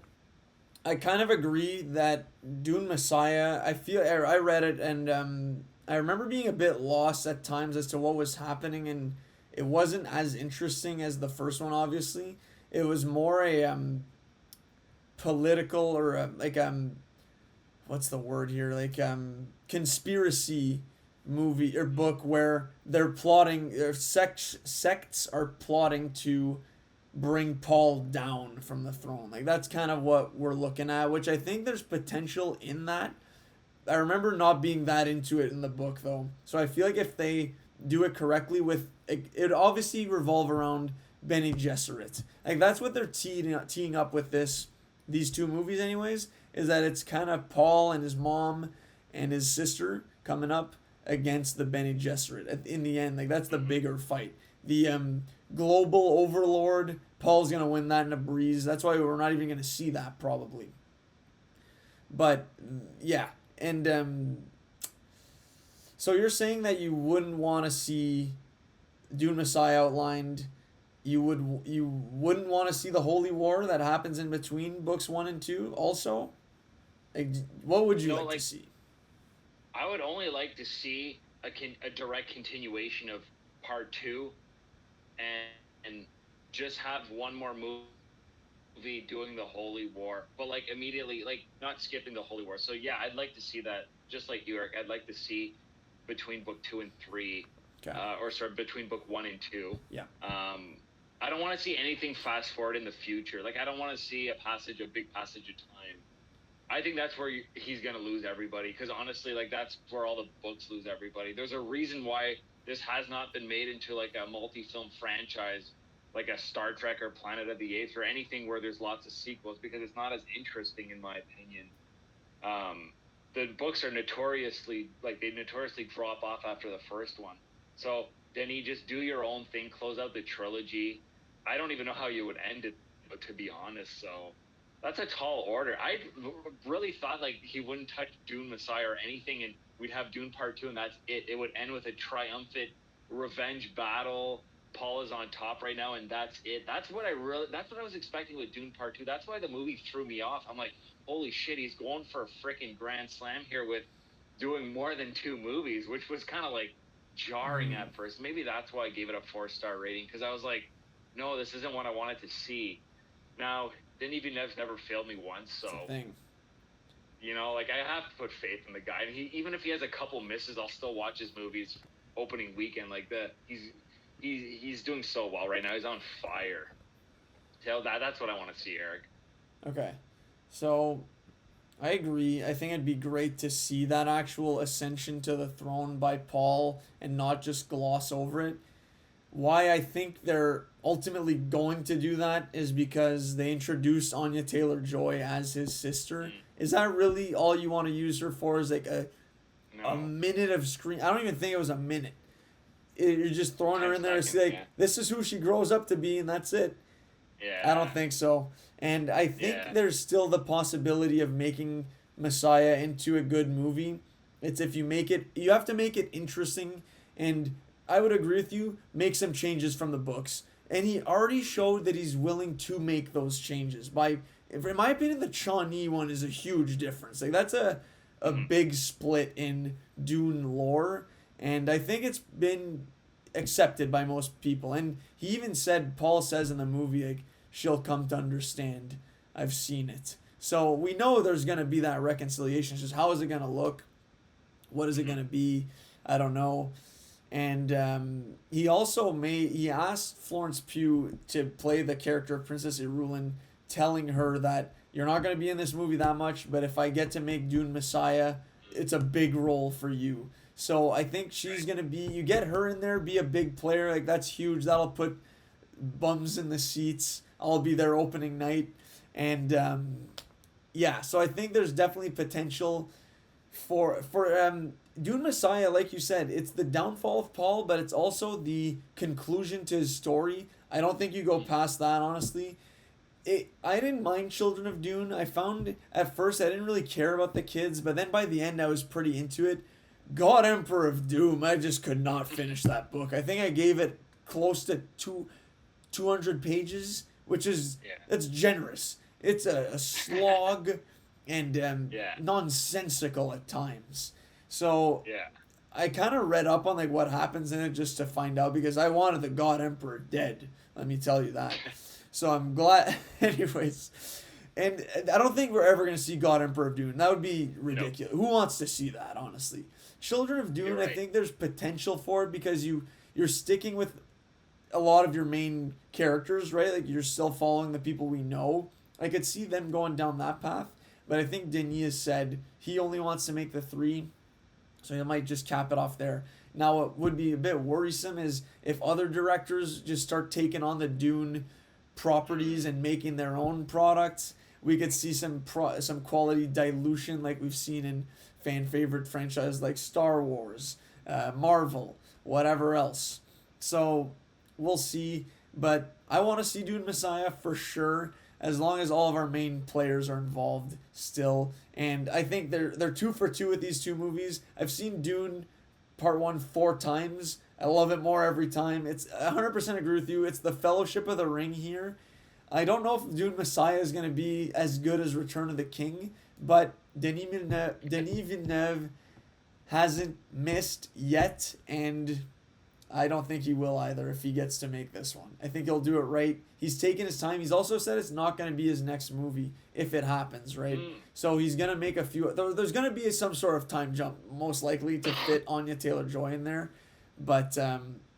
I kind of agree that Dune Messiah. I read it and I remember being a bit lost at times as to what was happening, and it wasn't as interesting as the first one. Obviously, it was more a political or like what's the word here, like conspiracy movie or book where they're plotting, sects are plotting to bring Paul down from the throne. Like that's kind of what we're looking at, which I think there's potential in that. I remember not being that into it in the book though. So I feel like if they do it correctly with it obviously revolve around Bene Gesserit. Like that's what they're teeing up with these 2 movies anyways, is that it's kind of Paul and his mom and his sister coming up against the Bene Gesserit in the end. Like that's the bigger fight. The global overlord, Paul's gonna win that in a breeze. That's why we're not even gonna see that probably. But yeah, and so you're saying that you wouldn't want to see Dune Messiah outlined. You wouldn't want to see the Holy War that happens in between books 1 and 2 also? Like, what would you like to see? I would only like to see a direct continuation of part 2 and just have one more movie doing the Holy War, but like immediately, like not skipping the Holy War. So yeah, I'd like to see that, just like you, Eric. I'd like to see between book 2 and 3, Okay. or sorry, between book 1 and 2. Yeah. I don't want to see anything fast forward in the future. Like I don't want to see a big passage of time. I think that's where he's going to lose everybody because honestly, like that's where all the books lose everybody. There's a reason why this has not been made into like a multi-film franchise, like a Star Trek or Planet of the Apes or anything where there's lots of sequels because it's not as interesting in my opinion. The books are notoriously drop off after the first one. So then you just do your own thing, close out the trilogy. I don't even know how you would end it, to be honest. So that's a tall order. I really thought like he wouldn't touch Dune Messiah or anything, and we'd have Dune Part 2, and that's it. It would end with a triumphant revenge battle. Paul is on top right now, and that's it. That's what I was expecting with Dune Part 2. That's why the movie threw me off. I'm like, holy shit, he's going for a freaking grand slam here with doing more than 2 movies, which was kind of like jarring at first. Maybe that's why I gave it a 4-star rating, because I was like, no, this isn't what I wanted to see. Now, Denis Villeneuve's never failed me once, so like I have to put faith in the guy. And even if he has a couple misses, I'll still watch his movies opening weekend. Like he's doing so well right now. He's on fire. So that's what I want to see, Eric. Okay. So I agree. I think it'd be great to see that actual ascension to the throne by Paul and not just gloss over it. Why I think they're ultimately going to do that is because they introduced Anya Taylor-Joy as his sister. Mm. Is that really all you want to use her for? Is like a No, minute of screen? I don't even think it was a minute. You're just throwing her in there. It's 10 seconds. like Yeah, this is who she grows up to be, and that's it. I don't yeah, think so. And I think yeah. there's still the possibility of making Messiah into a good movie. It's if you make it, you have to make it interesting. And I would agree with you, make some changes from the books. And he already showed that he's willing to make those changes. In my opinion, the Shawnee one is a huge difference. Like that's a Mm-hmm. big split in Dune lore. And I think it's been accepted by most people. And he even said, Paul says in the movie, like, she'll come to understand. I've seen it. So we know there's going to be that reconciliation. It's just how is it going to look? What is it going to be? I don't know. And he asked Florence Pugh to play the character of Princess Irulan, telling her that you're not going to be in this movie that much, but if I get to make Dune Messiah, it's a big role for you. So I think she's going to be, you get her in there, be a big player, like that's huge. That'll put bums in the seats. I'll be there opening night. And yeah, so I think there's definitely potential for Dune Messiah, like you said, it's the downfall of Paul, but it's also the conclusion to his story. I don't think you go past that, honestly. I didn't mind Children of Dune. I found at first I didn't really care about the kids, but then by the end I was pretty into it. God Emperor of Doom, I just could not finish that book. I think I gave it close to 200 pages, which is Yeah, that's generous. It's a slog and yeah, nonsensical at times. So yeah. I kind of read up on like what happens in it just to find out because I wanted the God Emperor dead. Let me tell you that. So I'm glad. Anyways, and I don't think we're ever gonna see God Emperor of Dune. That would be Nope. ridiculous. Who wants to see that? Honestly, Children of Dune. You're I right. think there's potential for it because you're sticking with a lot of your main characters, right? Like you're still following the people we know. I could see them going down that path, but I think Denis has said he only wants to make the three, so he might just cap it off there. Now, what would be a bit worrisome is if other directors just start taking on the Dune properties and making their own products. We could see some quality dilution like we've seen in fan favorite franchises like Star Wars, Marvel, whatever else. So we'll see. But I want to see Dune Messiah for sure, as long as all of our main players are involved still. And I think they're 2 for 2 with these two movies. I've seen Dune Part 1 4 times. I love it more every time. It's 100% agree with you. It's the Fellowship of the Ring here. I don't know if Dune Messiah is going to be as good as Return of the King, but Denis Villeneuve hasn't missed yet, and I don't think he will either if he gets to make this one. I think he'll do it right. He's taking his time. He's also said it's not going to be his next movie if it happens, right? Mm. So he's going to make a few. There's going to be some sort of time jump, most likely, to fit Anya Taylor-Joy in there. But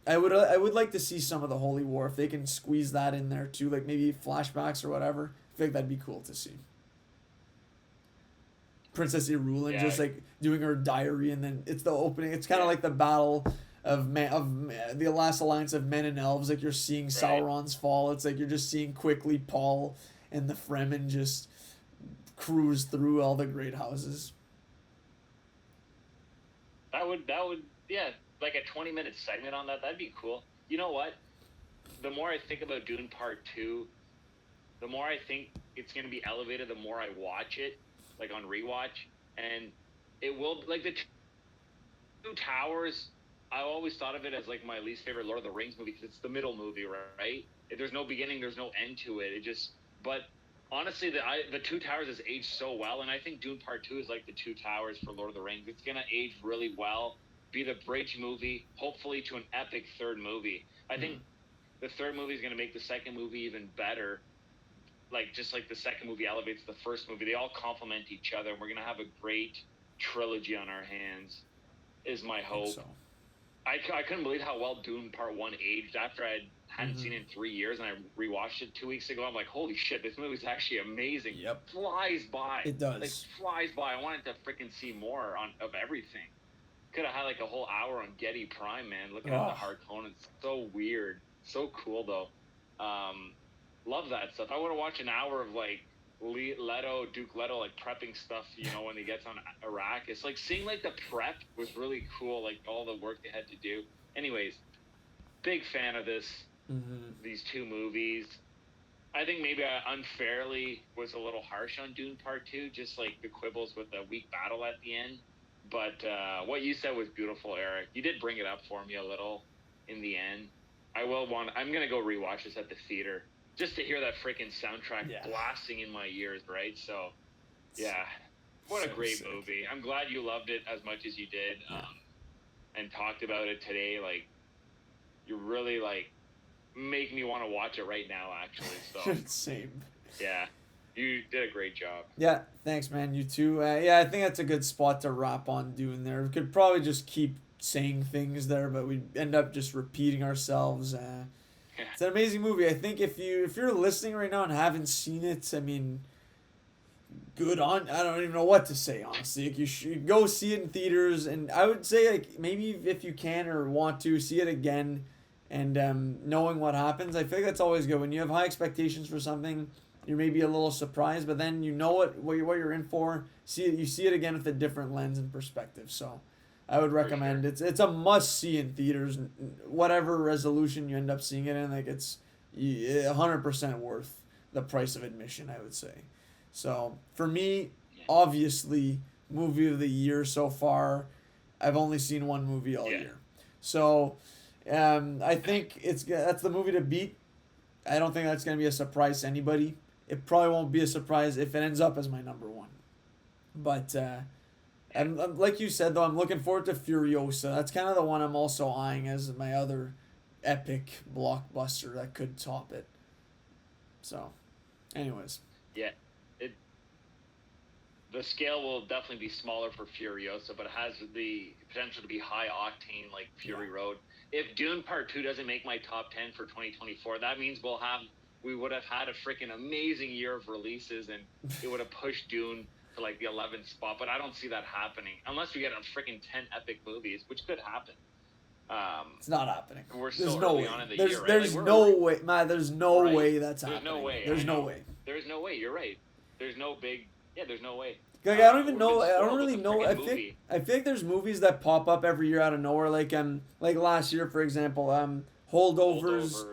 I would like to see some of the Holy War if they can squeeze that in there too, like maybe flashbacks or whatever. I think that'd be cool to see. Princess Irulan Yeah, just like doing her diary, and then it's the opening. It's kind of like the battle of the last alliance of men and elves. Like you're seeing right. Sauron's fall. It's like you're just seeing quickly Paul and the Fremen just cruise through all the great houses. That would yeah, like a 20-minute segment on that. That'd be cool. You know what? The more I think about Dune Part 2, the more I think it's going to be elevated, the more I watch it, like on rewatch. And it will, like the Two Towers, I always thought of it as like my least favorite Lord of the Rings movie because it's the middle movie, right? If there's no beginning, there's no end to it. But honestly, the Two Towers has aged so well, and I think Dune Part 2 is like the Two Towers for Lord of the Rings. It's going to age really well, be the bridge movie, hopefully to an epic third movie. I think the third movie is going to make the second movie even better. Like, just like the second movie elevates the first movie. They all complement each other. We're going to have a great trilogy on our hands, is my I think hope. so. I couldn't believe how well Dune Part 1 aged after I hadn't seen it in 3 years, and I rewatched it 2 weeks ago. I'm like, holy shit, this movie's actually amazing. Yep. Flies by. It does. Like, flies by. I wanted to freaking see more of everything. Could have had like a whole hour on Getty Prime, man, looking at the Harkonnen. It's so weird. So cool, though. Love that stuff. I would have watched an hour of, like, Duke Leto, like, prepping stuff, you know, when he gets on Iraq. It's like seeing, like, the prep was really cool, like, all the work they had to do. Anyways, big fan of these two movies. I think maybe I unfairly was a little harsh on Dune Part 2, just, like, the quibbles with the weak battle at the end. But what you said was beautiful, Eric. You did bring it up for me a little in the end. I'm going to go rewatch this at the theater, just to hear that freaking soundtrack blasting in my ears, right? So, yeah, what a great movie. I'm glad you loved it as much as you did, and talked about it today. Like, you really, like, make me want to watch it right now, actually. So Same. Yeah, you did a great job. Yeah, thanks, man. You too. Yeah, I think that's a good spot to wrap on Dune there. We could probably just keep saying things there, but we end up just repeating ourselves. It's an amazing movie. I think if you're listening right now and haven't seen it, I mean, good on. I don't even know what to say, honestly. Like, you should go see it in theaters, and I would say, like, maybe if you can or want to see it again, and knowing what happens. I feel like that's always good when you have high expectations for something. You're maybe a little surprised, but then you know what you're in for. You see it again with a different lens and perspective. So, I would recommend it's a must see in theaters, whatever resolution you end up seeing it in. Like, it's 100% worth the price of admission, I would say. So for me, obviously, movie of the year so far. I've only seen one movie all year, so I think that's the movie to beat. I don't think that's gonna be a surprise to anybody. It probably won't be a surprise if it ends up as my number one, but. And like you said, though, I'm looking forward to Furiosa. That's kind of the one I'm also eyeing as my other epic blockbuster that could top it. So, anyways. Yeah. The scale will definitely be smaller for Furiosa, but it has the potential to be high octane like Fury Road. If Dune Part 2 doesn't make my top 10 for 2024, that means we would have had a freaking amazing year of releases, and it would have pushed Dune to like the 11th spot, but I don't see that happening unless we get a freaking 10 epic movies, which could happen. It's not happening. We're still early on in the year, right? There's no way, man. There's no way that's happening. There's no way. There's no way. There's no way. You're right. There's no big. Yeah, there's no way. Like, I don't even know. I don't really know. I feel like there's movies that pop up every year out of nowhere. Like last year, for example, Holdovers.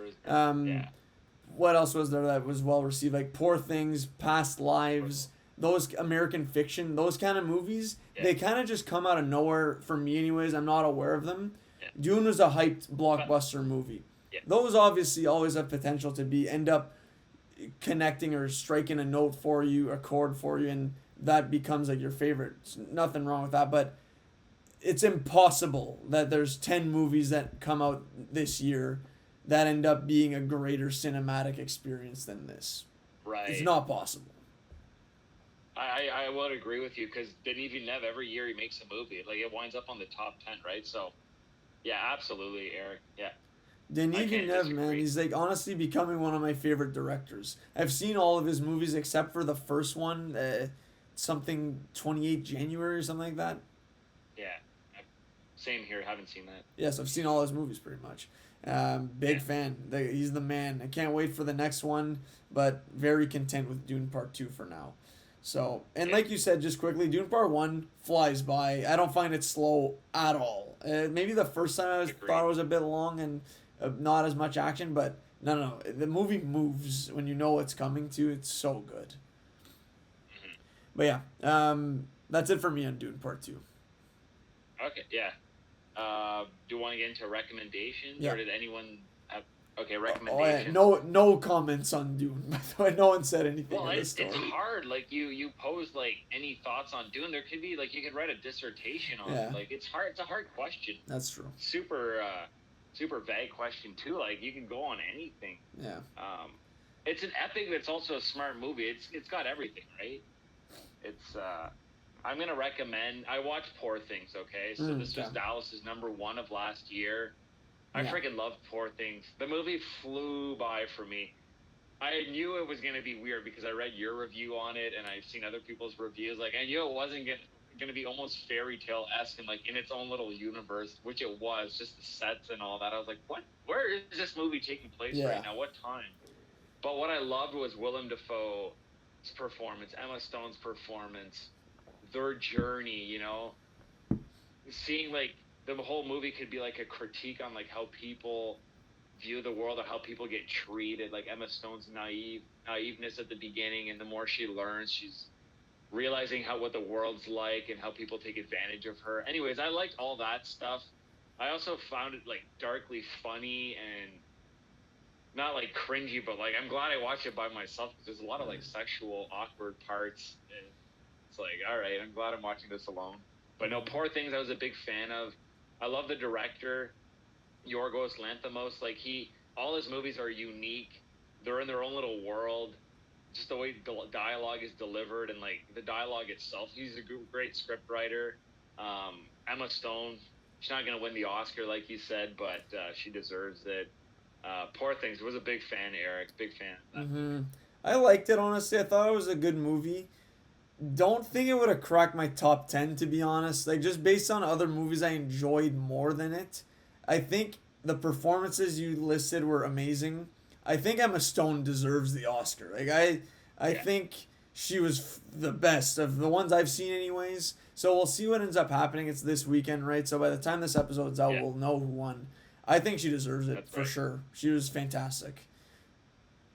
What else was there that was well received? Like Poor Things, Past Lives. Those American fiction, those kind of movies, they kind of just come out of nowhere for me anyways. I'm not aware of them. Dune was a hyped blockbuster movie. Those obviously always have potential to end up connecting or striking a note for you, a chord for you, and that becomes like your favorite. There's nothing wrong with that, but it's impossible that there's 10 movies that come out this year that end up being a greater cinematic experience than this. Right. It's not possible. I would agree with you, because Denis Villeneuve, every year he makes a movie. Like, it winds up on the top 10, right? So, yeah, absolutely, Eric. Yeah. Denis Villeneuve, man, he's like honestly becoming one of my favorite directors. I've seen all of his movies except for the first one, something 28 January or something like that. Yeah. Same here. Haven't seen that. Yes, I've seen all his movies pretty much. Big fan. He's the man. I can't wait for the next one, but very content with Dune Part 2 for now. So, and like you said, just quickly, Dune Part 1 flies by. I don't find it slow at all. Maybe the first time I thought it was a bit long and not as much action, but no. The movie moves when you know what's coming to. It's so good. But yeah, that's it for me on Dune Part 2. Okay, yeah. Do you want to get into recommendations, or did anyone have... Okay, recommendations. No comments on Dune. By the way, no one said anything. Well, it's hard. Like, you pose like any thoughts on Dune. There could be like, you could write a dissertation on it. Like, it's hard. It's a hard question. That's true. Super vague question too. Like, you can go on anything. Yeah. It's an epic, but it's also a smart movie. It's got everything, right? It's I'm gonna recommend. I watched Poor Things. Okay, so this was Okay. Dallas's #1 of last year. I Yeah. freaking love Poor Things. The movie flew by for me. I knew it was gonna be weird because I read your review on it and I've seen other people's reviews. Like I knew it wasn't gonna be almost fairy tale esque and like in its own little universe, which it was. Just the sets and all that. I was like, what? Where is this movie taking place right Yeah. now? What time? But what I loved was Willem Dafoe's performance, Emma Stone's performance, their journey. Seeing like the whole movie could be like a critique on like how people view the world or how people get treated. Like Emma Stone's naiveness at the beginning, and the more she learns, she's realizing what the world's like and how people take advantage of her. Anyways, I liked all that stuff. I also found it like darkly funny and not like cringy, but like I'm glad I watched it by myself because there's a lot of like sexual awkward parts. And it's like, all right, I'm glad I'm watching this alone. But no, Poor Things I was a big fan of. I love the director, Yorgos Lanthimos. Like all his movies are unique. They're in their own little world. Just the way dialogue is delivered and like the dialogue itself. He's a great script writer. Emma Stone, she's not gonna win the Oscar like you said, but she deserves it. Poor Things was a big fan, Eric. Big fan of that movie. I liked it, honestly. I thought it was a good movie. Don't think it would have cracked my top 10, to be honest. Like, just based on other movies I enjoyed more than it. I think the performances you listed were amazing. I think Emma Stone deserves the Oscar. Like, I Yeah, think she was the best of the ones I've seen, anyways. So we'll see what ends up happening. It's this weekend, right? So by the time this episode's out, yeah, we'll know who won. I think she deserves it that's for right. sure. She was fantastic.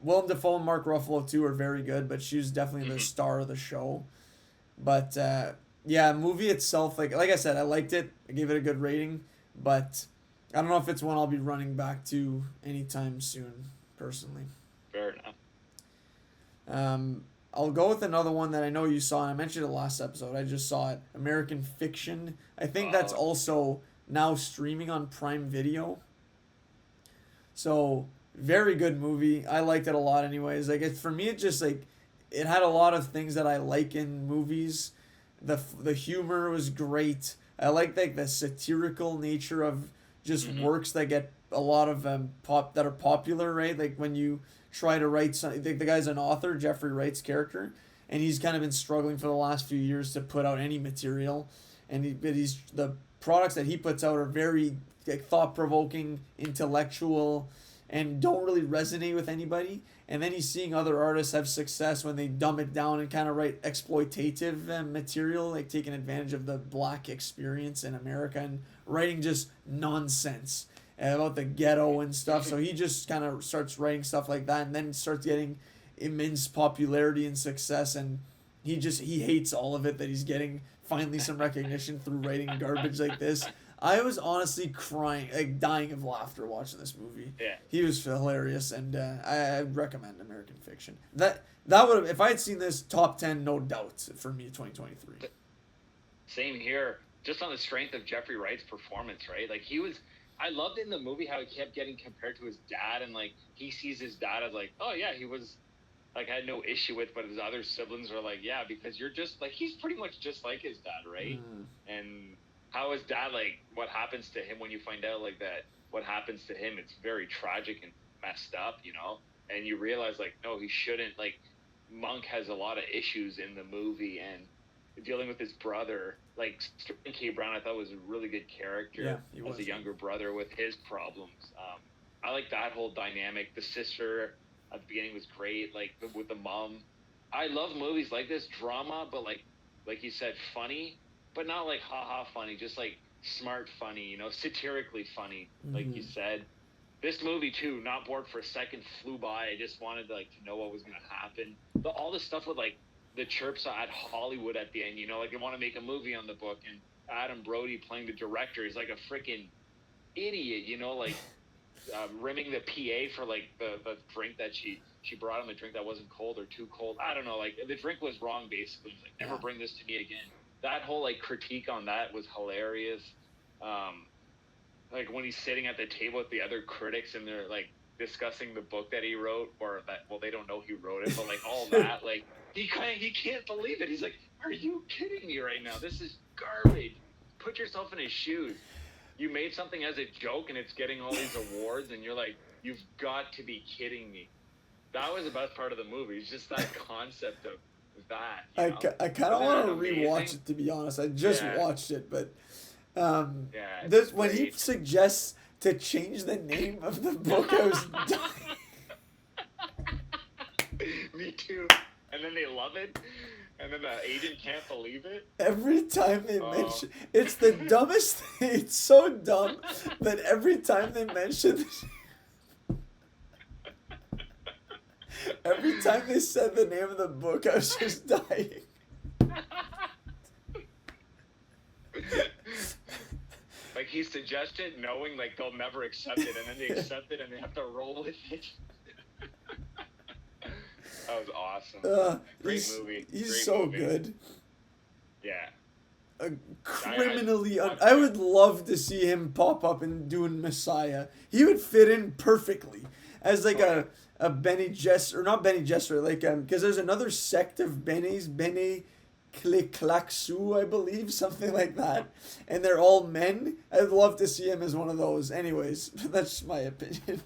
Willem Dafoe and Mark Ruffalo too are very good, but she was definitely the Mm-hmm. star of the show. But yeah, movie itself, like I said, I liked it. I gave it a good rating, but I don't know if it's one I'll be running back to anytime soon, personally. Fair enough. I'll go with another one that I know you saw, and I mentioned it last episode. I just saw it, American Fiction. I think that's Oh, also now streaming on Prime Video. So very good movie. I liked it a lot, anyways. Like for me, it just like it had a lot of things that I like in movies. The humor was great. I like the satirical nature of just mm-hmm. works that get a lot of pop that are popular, right? Like when you try to write something. The guy's an author, Jeffrey Wright's character, and he's kind of been struggling for the last few years to put out any material, but he's the products that he puts out are very like thought provoking, intellectual, and don't really resonate with anybody. And then he's seeing other artists have success when they dumb it down and kind of write exploitative material, like taking advantage of the black experience in America and writing just nonsense about the ghetto and stuff. So he just kind of starts writing stuff like that and then starts getting immense popularity and success. And he hates all of it that he's getting finally some recognition through writing garbage like this. I was honestly crying, like dying of laughter watching this movie. Yeah. He was hilarious, and I recommend American Fiction. That would have, if I had seen this, top 10, no doubt for me, 2023. Same here. Just on the strength of Jeffrey Wright's performance, right? Like I loved in the movie how he kept getting compared to his dad, and like he sees his dad as like, oh yeah, he was like I had no issue with, but his other siblings are like, yeah, because you're just like he's pretty much just like his dad, right? And how his dad like what happens to him when you find out like that what happens to him, it's very tragic and messed up. And you realize like no, he shouldn't like Monk has a lot of issues in the movie and dealing with his brother. Like Sterling K. Brown, I thought was a really good Yeah, character he as was. a younger brother with his problems. I like that whole dynamic. The sister at the beginning was great, like with the mom. I love movies like this, drama, but like you said, funny, but not like haha funny, just like smart funny, satirically funny, like you said. This movie too, not bored for a second, flew by. I just wanted to know what was gonna happen. All the stuff with like the chirps at Hollywood at the end, like they want to make a movie on the book, and Adam Brody playing the director is like a freaking idiot, like rimming the PA for like the drink that she brought him a drink that wasn't cold or too cold. I don't know, like the drink was wrong basically. Like never Yeah. bring this to me again. That whole like critique on that was hilarious. Like when he's sitting at the table with the other critics and they're like discussing the book that he wrote, or that, well, they don't know he wrote it, but like all that, like he can't believe it. He's like, "Are you kidding me right now? This is garbage." Put yourself in his shoes. You made something as a joke, and it's getting all these awards, and you're like, "You've got to be kidding me." That was the best part of the movie. It's just that concept of that. I kind of want to amazing? rewatch it, to be honest. I just watched it, but Yeah, this, when he great. suggests to change the name of the book, I was dying. Me too. And then they love it, and then the agent can't believe it. Every time they mention, it's the dumbest thing. It's so dumb that every time they mention this, every time they said the name of the book, I was just dying. Like, he suggested, knowing like they'll never accept it, and then they accept it, and they have to roll with it. That was awesome. Great movie. He's Great so movie. good. Yeah. Criminally I would love to see him pop up in Dune Messiah. He would fit in perfectly as like a Bene Gesserit, or not Bene Gesserit, like because there's another sect of Bene Klaxu, I believe, something like that, and they're all men. I'd love to see him as one of those. Anyways, that's just my opinion.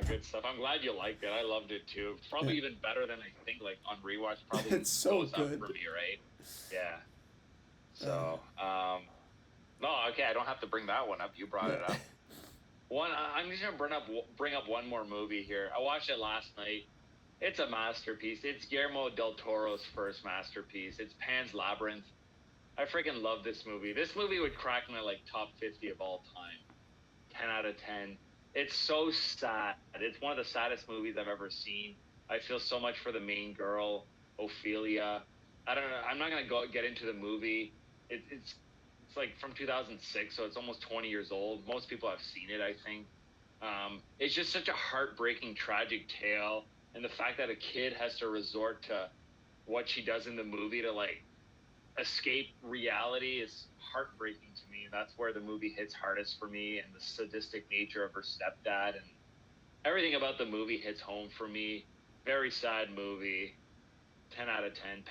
Good stuff. I'm glad you liked it. I loved it too. Probably even better than I think. Like on rewatch, probably It's so goes good up for me, right? Yeah. So, no, okay. I don't have to bring that one up. You brought it up. I'm just gonna bring up one more movie here. I watched it last night. It's a masterpiece. It's Guillermo del Toro's first masterpiece. It's Pan's Labyrinth. I freaking love this movie. This movie would crack my like top 50 of all time. 10 out of 10. It's so sad. It's one of the saddest movies I've ever seen. I feel so much for the main girl, Ophelia. I don't know. I'm not gonna get into the movie. It's like from 2006, so it's almost 20 years old. Most people have seen it, I think. It's just such a heartbreaking, tragic tale, and the fact that a kid has to resort to what she does in the movie to like escape reality is heartbreaking to me. That's where the movie hits hardest for me, and the sadistic nature of her stepdad, and everything about the movie hits home for me. Very sad movie. 10 out of 10.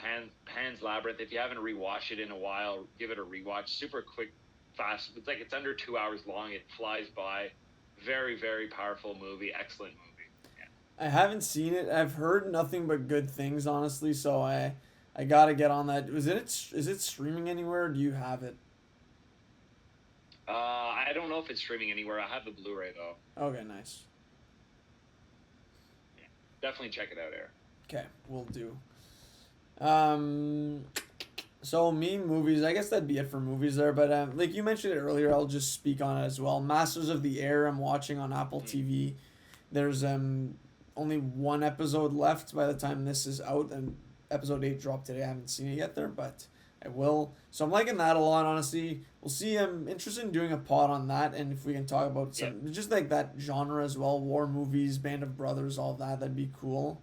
Pan's Labyrinth. If you haven't rewatched it in a while, give it a rewatch. Super quick, fast. It's like it's under 2 hours long. It flies by. Very, very powerful movie. Excellent movie. Yeah. I haven't seen it. I've heard nothing but good things, honestly, so I gotta get on that. Is it streaming anywhere, or do you have it? I don't know if it's streaming anywhere. I have the Blu-ray though. Okay, nice. Yeah. Definitely check it out, Eric. Okay, will do. So movies, I guess that'd be it for movies there, but like you mentioned it earlier, I'll just speak on it as well. Masters of the Air, I'm watching on Apple TV. There's only one episode left by the time this is out, and episode 8 dropped today. I haven't seen it yet there, but I will. So I'm liking that a lot, honestly. We'll see. I'm interested in doing a pod on that, and if we can talk about some just like that genre as well, war movies, Band of Brothers, all that, that'd be cool.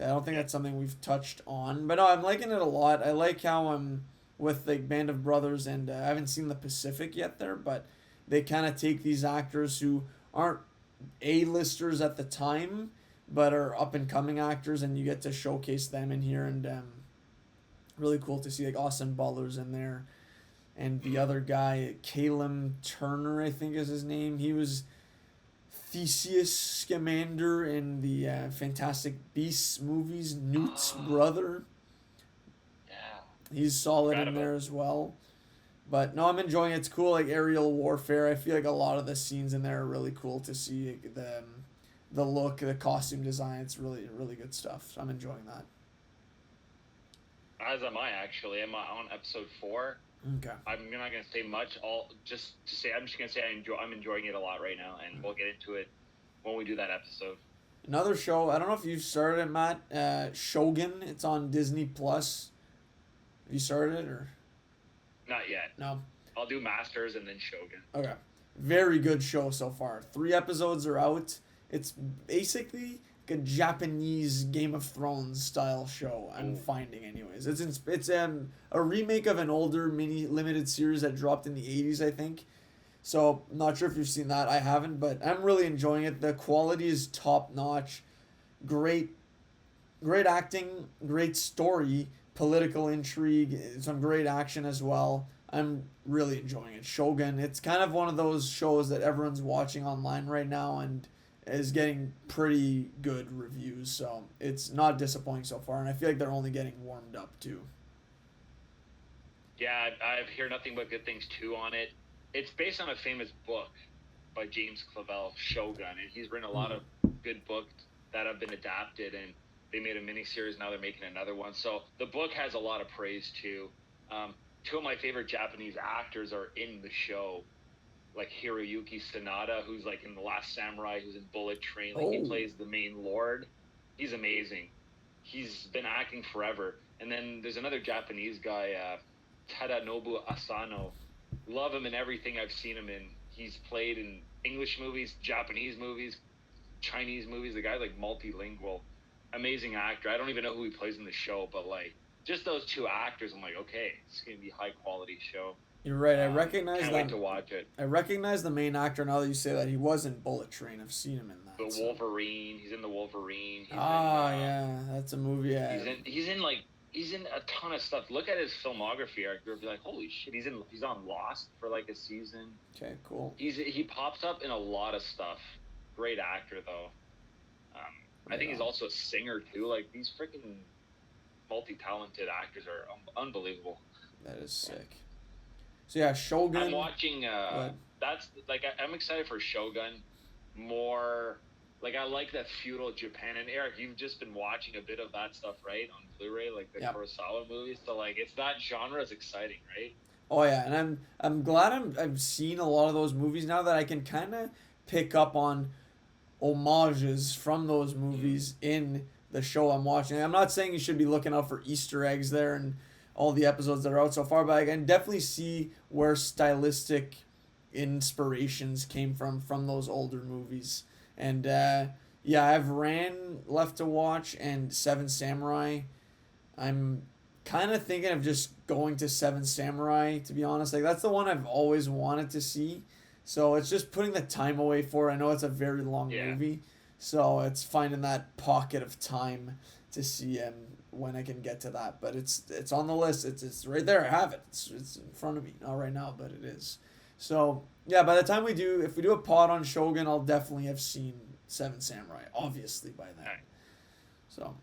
I don't think that's something we've touched on, but no, I'm liking it a lot. I like how with like Band of Brothers, and I haven't seen the Pacific yet there, but they kind of take these actors who aren't A-listers at the time, but are up and coming actors, and you get to showcase them in here, and really cool to see like Austin Butler's in there, and the other guy, Caleb Turner, I think is his name. He was Theseus Scamander in the Fantastic Beasts movies, Newt's brother. Yeah. He's solid in there as well. But no, I'm enjoying it. It's cool, like aerial warfare. I feel like a lot of the scenes in there are really cool to see. Like, the look, the costume design, it's really, really good stuff. So I'm enjoying that. As am I, actually. I'm on episode 4. Okay. I'm not gonna say much. I'm just gonna say I'm enjoying it a lot right now, and we'll get into it when we do that episode. Another show. I don't know if you've started it, Matt. Shogun. It's on Disney Plus. Have you started it or? Not yet. No. I'll do Masters and then Shogun. Okay. Very good show so far. 3 episodes are out. It's basically like a Japanese Game of Thrones style show, I'm finding anyways. It's a remake of an older mini limited series that dropped in the 80s, I think. So I'm not sure if you've seen that. I haven't, but I'm really enjoying it. The quality is top notch. Great, great acting, great story, political intrigue, some great action as well. I'm really enjoying it. Shogun. It's kind of one of those shows that everyone's watching online right now and is getting pretty good reviews. So it's not disappointing so far, and I feel like they're only getting warmed up too. Yeah, I've heard nothing but good things too on it. It's based on a famous book by James Clavell, Shogun, and he's written a lot Mm. of good books that have been adapted, and they made a miniseries. Now they're making another one. So the book has a lot of praise too. Two of my favorite Japanese actors are in the show, like Hiroyuki Sanada, who's like in The Last Samurai, who's in Bullet Train. Like he Oh, plays the main lord. He's amazing. He's been acting forever. And then there's another Japanese guy, Tadanobu Asano. Love him in everything I've seen him in. He's played in English movies, Japanese movies, Chinese movies. The guy's like multilingual, amazing actor. I don't even know who he plays in the show, but like just those two actors, I'm like, okay, it's gonna be a high quality show. you're right. Can't wait to watch it. I recognize the main actor now that you say that. He was in Bullet Train. I've seen him in that. The So. Wolverine. He's in the Wolverine. Yeah, that's a movie. He's in a ton of stuff. Look at his filmography. You'll be like, holy shit, he's on Lost for like a season. Okay, cool. He pops up in a lot of stuff. Great actor though. I think he's also a singer too. Like these freaking multi-talented actors are unbelievable. That is sick. So yeah, Shogun. I'm watching. That's like I'm excited for Shogun. More like I like that feudal Japan. And Eric, you've just been watching a bit of that stuff, right, on Blu-ray, like the Kurosawa movies. So like it's that genre is exciting, right? Oh yeah, and I'm glad I've seen a lot of those movies now that I can kind of pick up on homages from those movies in the show I'm watching. I'm not saying you should be looking out for Easter eggs there and all the episodes that are out so far, but I can definitely see where stylistic inspirations came from those older movies. And yeah, I have Ran left to watch and Seven Samurai. I'm kind of thinking of just going to Seven Samurai, to be honest. Like that's the one I've always wanted to see. So it's just putting the time away for it. I know it's a very long movie. So it's finding that pocket of time to see when I can get to that. But it's on the list. It's right there. I have it. It's in front of me. Not right now, but it is. So yeah, by the time if we do a pod on Shogun, I'll definitely have seen Seven Samurai, obviously by then. Right. So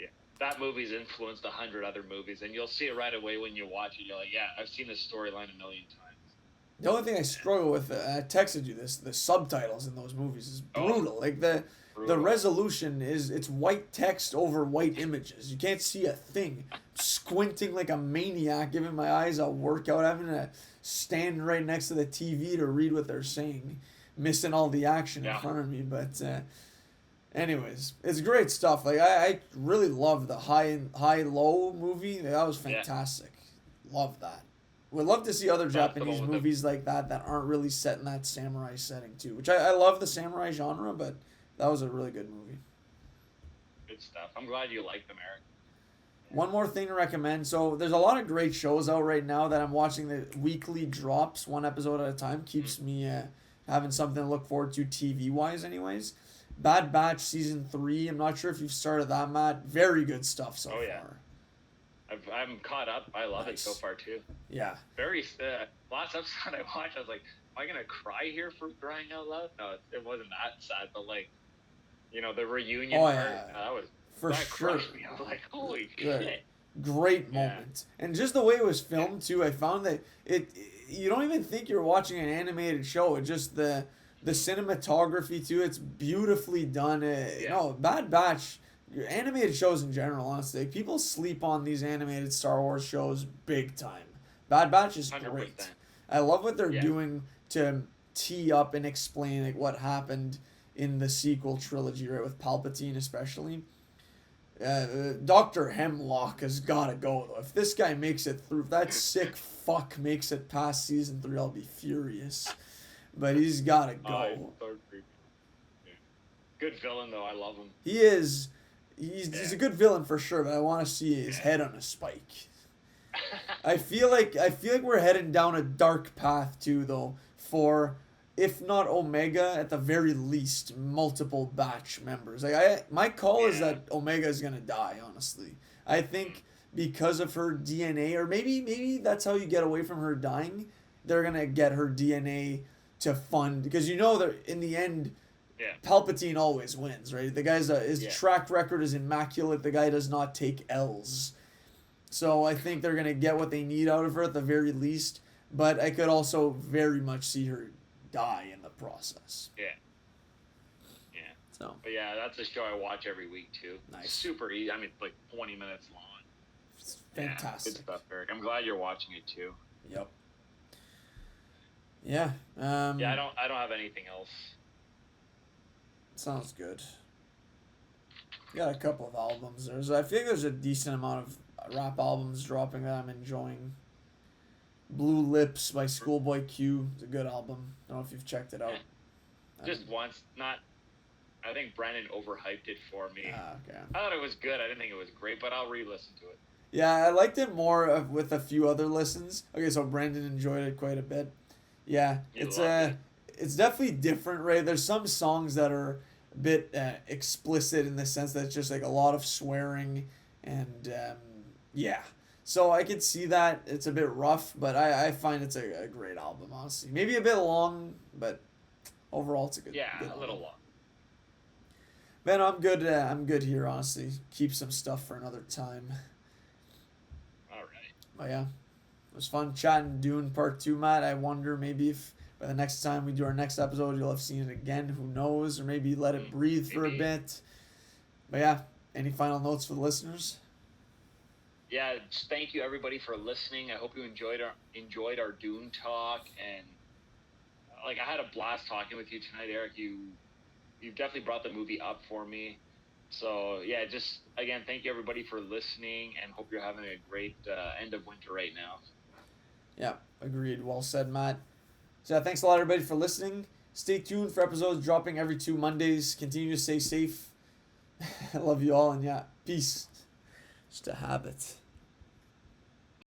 yeah, that movie's influenced 100 other movies, and you'll see it right away when you watch it. You're like, yeah, I've seen this storyline a million times. the only thing I struggle with, I texted you this, the subtitles in those movies is brutal. Like the resolution it's white text over white images. You can't see a thing. Squinting like a maniac, giving my eyes a workout, having to stand right next to the TV to read what they're saying, missing all the action in front of me. But anyways, it's great stuff. Like I really love the high low movie. That was fantastic. Love that. Would love to see other Japanese movies like that aren't really set in that samurai setting too. Which I love the samurai genre, but that was a really good movie. Good stuff. I'm glad you like them, Eric. One more thing to recommend. So there's a lot of great shows out right now that I'm watching. The weekly drops, one episode at a time, keeps me having something to look forward to TV wise. Anyways, Bad Batch season 3. I'm not sure if you've started that, Matt. Very good stuff so far. I'm caught up. I love it so far too. Yeah. Very last episode I watched, I was like, am I gonna cry here for crying out loud? No, it wasn't that sad, but like, the reunion part, that was for that sure. crushed me. I was like, holy shit. Great moment. And just the way it was filmed too, I found that you don't even think you're watching an animated show. It just the cinematography too, it's beautifully done. Bad Batch, animated shows in general, honestly, people sleep on these animated Star Wars shows big time. Bad Batch is 100%. great. I love what they're doing to tee up and explain like what happened in the sequel trilogy, right, with Palpatine especially. Dr. Hemlock has got to go, though. If this guy makes it through, if that sick fuck makes it past season 3, I'll be furious. But he's got to go. Good villain, though. I love him. He is. He's a good villain for sure, but I want to see his head on a spike. I feel like we're heading down a dark path too, though, for, if not Omega, at the very least, multiple batch members. My call is that Omega is gonna die. Honestly, I think because of her DNA, or maybe that's how you get away from her dying. They're gonna get her DNA to fund, because that in the end, Palpatine always wins, right? The guy's his track record is immaculate. The guy does not take L's. So I think they're gonna get what they need out of her at the very least. But I could also very much see her die in the process. Yeah. Yeah. So. But yeah, that's a show I watch every week too. Nice. Super easy. I mean, like 20 minutes long. It's fantastic. Good stuff, Eric. I'm glad you're watching it too. Yep. Yeah. I don't have anything else. Sounds good. Got a couple of albums. I feel like there's a decent amount of rap albums dropping that I'm enjoying. Blue Lips by Schoolboy Q. It's a good album. I don't know if you've checked it out. Just once. I think Brandon overhyped it for me. Okay. I thought it was good. I didn't think it was great, but I'll re-listen to it. Yeah, I liked it more with a few other listens. Okay, so Brandon enjoyed it quite a bit. Yeah, it's definitely different, right? There's some songs that are a bit explicit in the sense that it's just like a lot of swearing and So I could see that it's a bit rough, but I find it's a great album, honestly. Maybe a bit long, but overall it's a good. Yeah, good a little album. long. Man, I'm good. I'm good here, honestly. Keep some stuff for another time. All right. But yeah, it was fun chatting Dune Part 2, Matt. I wonder maybe if by the next time we do our next episode, you'll have seen it again. Who knows? Or maybe let it breathe for a bit. But yeah, any final notes for the listeners? Yeah, just thank you everybody for listening. I hope you enjoyed our Dune talk, and I had a blast talking with you tonight, Eric. You've definitely brought the movie up for me. So yeah, just again, thank you everybody for listening, and hope you're having a great end of winter right now. Yeah, agreed. Well said, Matt. So yeah, thanks a lot everybody for listening. Stay tuned for episodes dropping every 2 Mondays. Continue to stay safe. I love you all, and yeah, peace. Just a habit.